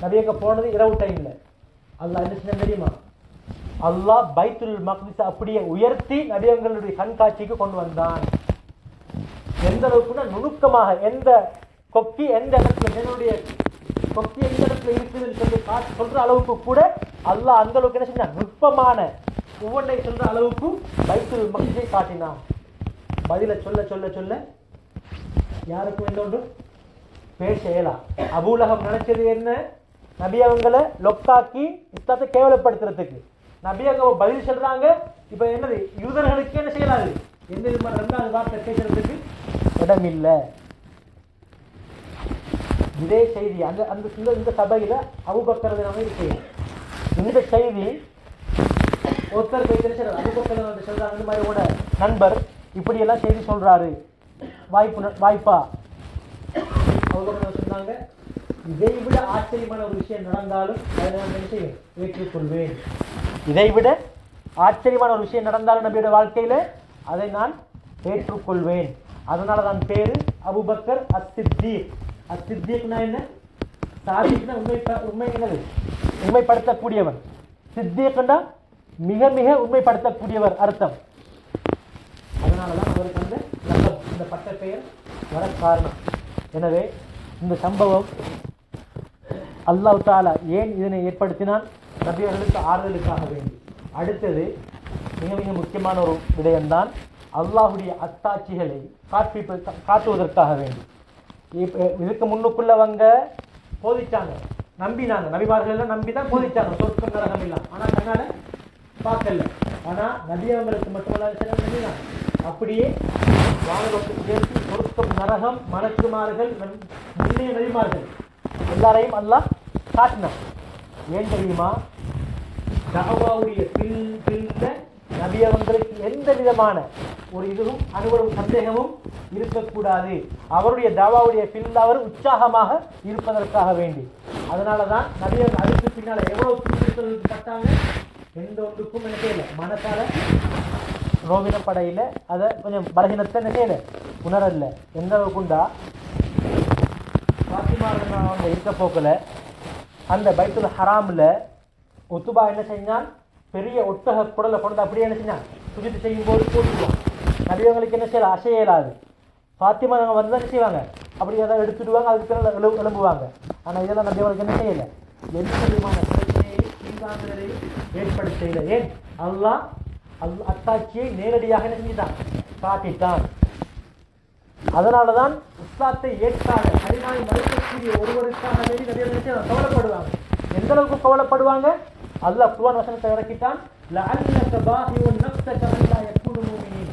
நபியங்க போனது இரவு டைமில். அல்லாஹ் என்ன செஞ்ச தெரியுமா? அல்லாஹ் பைத்துல் மக்திஸை அப்படியே உயர்த்தி நபியங்களுடைய கண்காட்சிக்கு கொண்டு வந்தான். எந்த அளவுக்குன்னா நுணுக்கமாக எந்த கொக்கி எந்த இடத்துல, என்னுடைய கொக்கி எந்த இடத்துல இருக்குதுன்னு சொல்லி சொல்ற அளவுக்கு கூட அல்லாஹ் அந்த அளவுக்கு என்ன செஞ்சான், நுட்பமான ஒவ்வொன்றை சொல்ற அளவுக்கு பைத்துல் மக்திஸை காட்டினான். பதில சொல்ல சொல்ல சொல்ல யாருக்கும் என்ன ஒன்று பேச இயலாம். அபூலஹப் நினைச்சது என்ன, நபி அவங்களை லொக்காக்கி இஸ்லாத்தை கேவலப்படுத்துறதுக்கு. நபி அவங்க பதில் சொல்றாங்க. இப்ப என்னது, யூதர்களுக்கு என்ன செய்யலாது, எந்த விதமான 2வது வார்த்தை கேட்கறதுக்கு இடம் இல்லை. இதே செய்தி அந்த அந்த இந்த சபையில அபூபக்கர் இருக்கு. இந்த செய்தி ஒருத்தர் போய் தெரிஞ்ச அபூபக்கர் சொல்றாங்க, இந்த மாதிரி கூட நண்பர் இப்படியெல்லாம் செய்தி சொல்றாரு, வாய்ப்பா அவங்க சொன்னாங்க. இதை விட ஆச்சரியமான ஒரு விஷயம் நடந்தாலும் அதை நான் என்ன செய்வேன், ஏற்றுக்கொள்வேன். இதைவிட ஆச்சரியமான ஒரு விஷயம் நடந்தாலும் நபியோட வாழ்க்கையில அதை நான் ஏற்றுக்கொள்வேன். அதனால தான் பேரு அபூபக்கர் அஸ்-சித்தீக். அஸ்-சித்தீக்னா என்ன, சாதிக்னா உண்மை என்னது, உண்மைப்படுத்தக்கூடியவன். சித்தீக்னா மிக மிக உண்மைப்படுத்தக்கூடியவர் அர்த்தம். அதனாலதான் அவருக்கு இந்த பட்ட பெயர் வர காரணம். எனவே இந்த சம்பவம் அல்லாஹ் தஆலா ஏன் இதனை ஏற்படுத்தினான், நபியர்களுக்கு ஆறுதலுக்காக வேண்டி. அடுத்தது மிக மிக முக்கியமான ஒரு விடயம்தான் அல்லாஹுடைய அத்தாட்சிகளை காட்டுவதற்காக வேண்டி. இதுக்கு முன்னுக்குள்ளவங்க போதிச்சாங்க, நம்பினாங்க, நபிமார்கள் எல்லாம் நம்பி தான் போதிச்சாங்க சொர்க்கம் நரகம் எல்லாம். ஆனால் கண்ணால பார்க்கல. ஆனால் நபியவங்களுக்கு மட்டுமல்ல நம்பினாங்க. அப்படியே வானலோகத்துக்கு சேர்த்து சொர்க்கம் நரகம் மலக்குமார்கள் முன்னைய நபிமார்கள் எல்லாரையும் அல்லாஹ் காட்டினான். ஏன் தெரியுமா? தஅவாவுடைய பில்ல நபியவங்களுக்கு எந்த விதமான ஒரு இதுவும் அனுபவம் சந்தேகமும் இருக்கக்கூடாது. அவருடைய தாவாவுடைய பில் அவர் உற்சாகமாக இருப்பதற்காக வேண்டி. அதனால தான் நபியவர்கள் அதுக்கு பின்னால் எவ்வளவு பட்டாங்க, எந்த ஒன்றுக்கும் என்ன செய்யல, மனசால ரோவினப்படையில் அதை கொஞ்சம் பலகீனத்தை என்ன செய்யல, உணரல. எந்த அளவுக்குண்டா பாத்திமா இருக்க போக்கில் அந்த பைத்துல் ஹராமில் உத்துபா என்ன செஞ்சான், பெரிய ஒட்டக குடலை கொண்டு அப்படியே என்ன செஞ்சான், சுஜித்து செய்யும்போது போட்டுக்குவான். நபியவங்களுக்கு என்ன செய்யலாம், அசையலாது. பாத்திமா நாங்கள் வந்து தான் என்ன செய்வாங்க, அப்படி எதாவது எடுத்துடுவாங்க, அதுக்கு பின்னால் எழும்புவாங்க. ஆனால் இதெல்லாம் நபியவங்களுக்கு என்ன செய்யலை, எந்த விதமான பிரச்சனையை தீங்காங்களை ஏற்படுத்தல. ஏன்? அல்லாஹ் அத்தாட்சியை நேரடியாக என்ன செஞ்சுட்டான், காட்டிட்டான். அதனால தான் இஸ்லாத்தை ஏற்காத அறிநாய் மறுக்கக்கூடிய ஒருவருக்காக வேண்டி நபியவர்கள் கவலைப்படுவாங்க. எந்த அளவுக்கு கவலைப்படுவாங்க? அல்லாஹ் குர்ஆன் வசனத்தை இறக்கிட்டான், லஅல்லக பாஹிஉன் நஃப்ஸக அல்லா யகுனு முஃமினீன்.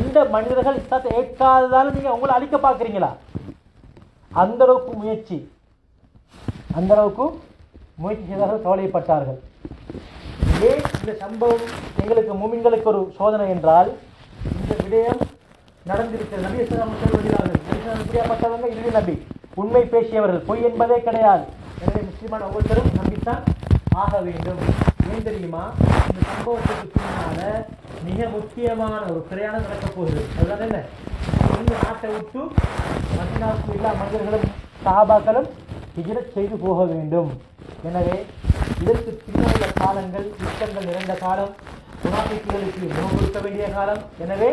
இந்த மனிதர்கள் இஸ்லாத்தை ஏற்காததால நீங்க உங்களை அழிக்க பார்க்குறீங்களா? அந்த அளவுக்கு முயற்சி செய்தார்கள், கவலைப்பட்டார்கள். ஏன் இந்த சம்பவம் எங்களுக்கு மூமின்களுக்கு ஒரு சோதனை என்றால், இந்த விடயம் நடந்திருக்கிறது. நபி ஸல்லல்லாஹு அலைஹி வஸல்லம் இப்படியாப்பட்டவங்க இறுதி நபி, உண்மை பேசியவர்கள், பொய் என்பதே கிடையாது. எனவே முஸ்லிமான ஒவ்வொருத்தரும் நம்பித்தான் ஆக வேண்டும். ஏன் தெரியுமா? இந்த சம்பவத்துக்கு பின்னால மிக முக்கியமான ஒரு பிரயாணம் நடக்கப் போகுது. அதுதான் என்ன, இந்த நாட்டை விட்டு மதீனாவுக்கு எல்லா மனிதர்களும் சஹாபாக்களும் ஹிஜ்ரத் செய்து போக வேண்டும். எனவே இதற்கு பின்னுள்ள காலங்கள் யுத்தங்கள் நிறைந்த காலம், முனாஃபிக்குகளுக்கு முகம் கொடுக்க வேண்டிய காலம். எனவே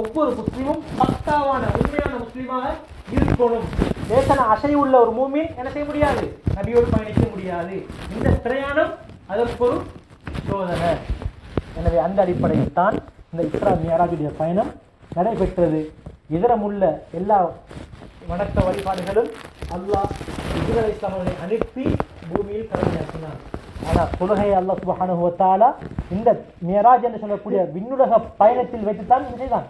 ஒவ்வொரு முஸ்லீமும் பக்காவான உண்மையான முஸ்லீமாக இருக்கணும். லேசன அசைவுள்ள ஒரு மூமின் என்ன செய்ய முடியாது, நபியோடு பயணிக்க முடியாது. இந்த பிரயாணம் அதற்கு ஒரு சோதனை. எனவே அந்த அடிப்படையில் தான் இந்த இஸ்ரா மியராஜுடைய பயணம் நடைபெற்றது. இதரமுள்ள எல்லா வணக்க வழிபாடுகளும் அல்லாஹ் இப்ராஹீம் அலைஹிஸ்ஸலாம் அவர்களை அனுப்பி பூமியில் கடமையாக்கினார். ஆனால் தொழுகை அல்லாஹ் சுப்ஹானஹு வ தஆலா இந்த மியராஜ் என்று சொல்லக்கூடிய விண்ணுலக பயணத்தில் வைத்துத்தான் இதைதான்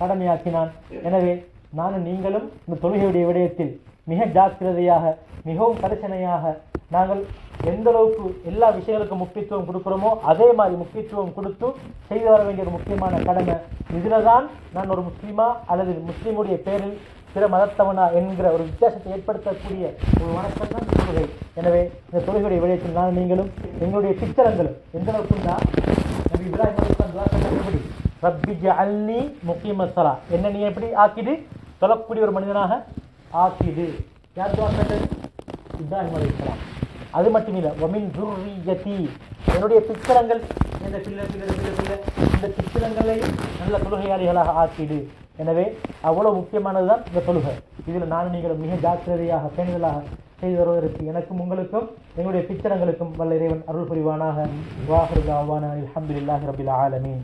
கடமையாக்கினான். எனவே நானும் நீங்களும் இந்த தொழுகையுடைய விடயத்தில் மிக ஜாக்கிரதையாக, மிகவும் கரிசனையாக நாங்கள் எந்த அளவுக்கு எல்லா விஷயங்களுக்கும் முக்கியத்துவம் கொடுக்குறோமோ அதே மாதிரி முக்கியத்துவம் கொடுத்து செய்து வர வேண்டிய ஒரு முக்கியமான கடமை. இதில் தான் நான் ஒரு முஸ்லீமா அல்லது முஸ்லீமுடைய பேரில் பிற மதத்தவனா என்கிற ஒரு வித்தியாசத்தை ஏற்படுத்தக்கூடிய ஒரு வணக்கம் தான் தொழுகை. எனவே இந்த தொழுகையுடைய விடயத்தில் நான் நீங்களும் எங்களுடைய சித்திரங்களும் எந்த அளவுக்குண்டா, நபி இப்ராஹீம் அலைஹிஸ்ஸலாம் துஆ பண்ணது எப்படி, ரப்பி ஜஅல்னி முகீமஸ் ஸலாத், என்ன நீ எப்படி ஆக்கிடு, தொழக்கூடிய ஒரு மனிதனாக ஆக்கிடு. யார் துஆ பண்ணது? இப்ராஹீம் அலைஹிஸ்ஸலாம். அது மட்டுமில்லை, வமின் ذُرِّيَّتِي, என்னுடைய பித்திரங்கள், இந்த இந்த பித்திரங்களை நல்ல தொழுகையாளிகளாக ஆக்கிடு. எனவே அவ்வளவு முக்கியமானதுதான் இந்த தொழுகை. இதில் நான் நீங்கள் மிக ஜாக்கிரதையாக பேணுதலாக செய்து வருவதற்கு எனக்கும் உங்களுக்கும் எங்களுடைய பித்திரங்களுக்கும் வல்ல இறைவன் அருள் புரிவானாக. வாஹிரு தஅவானா அல்ஹம்துலில்லாஹி ரப்பில் ஆலமீன்.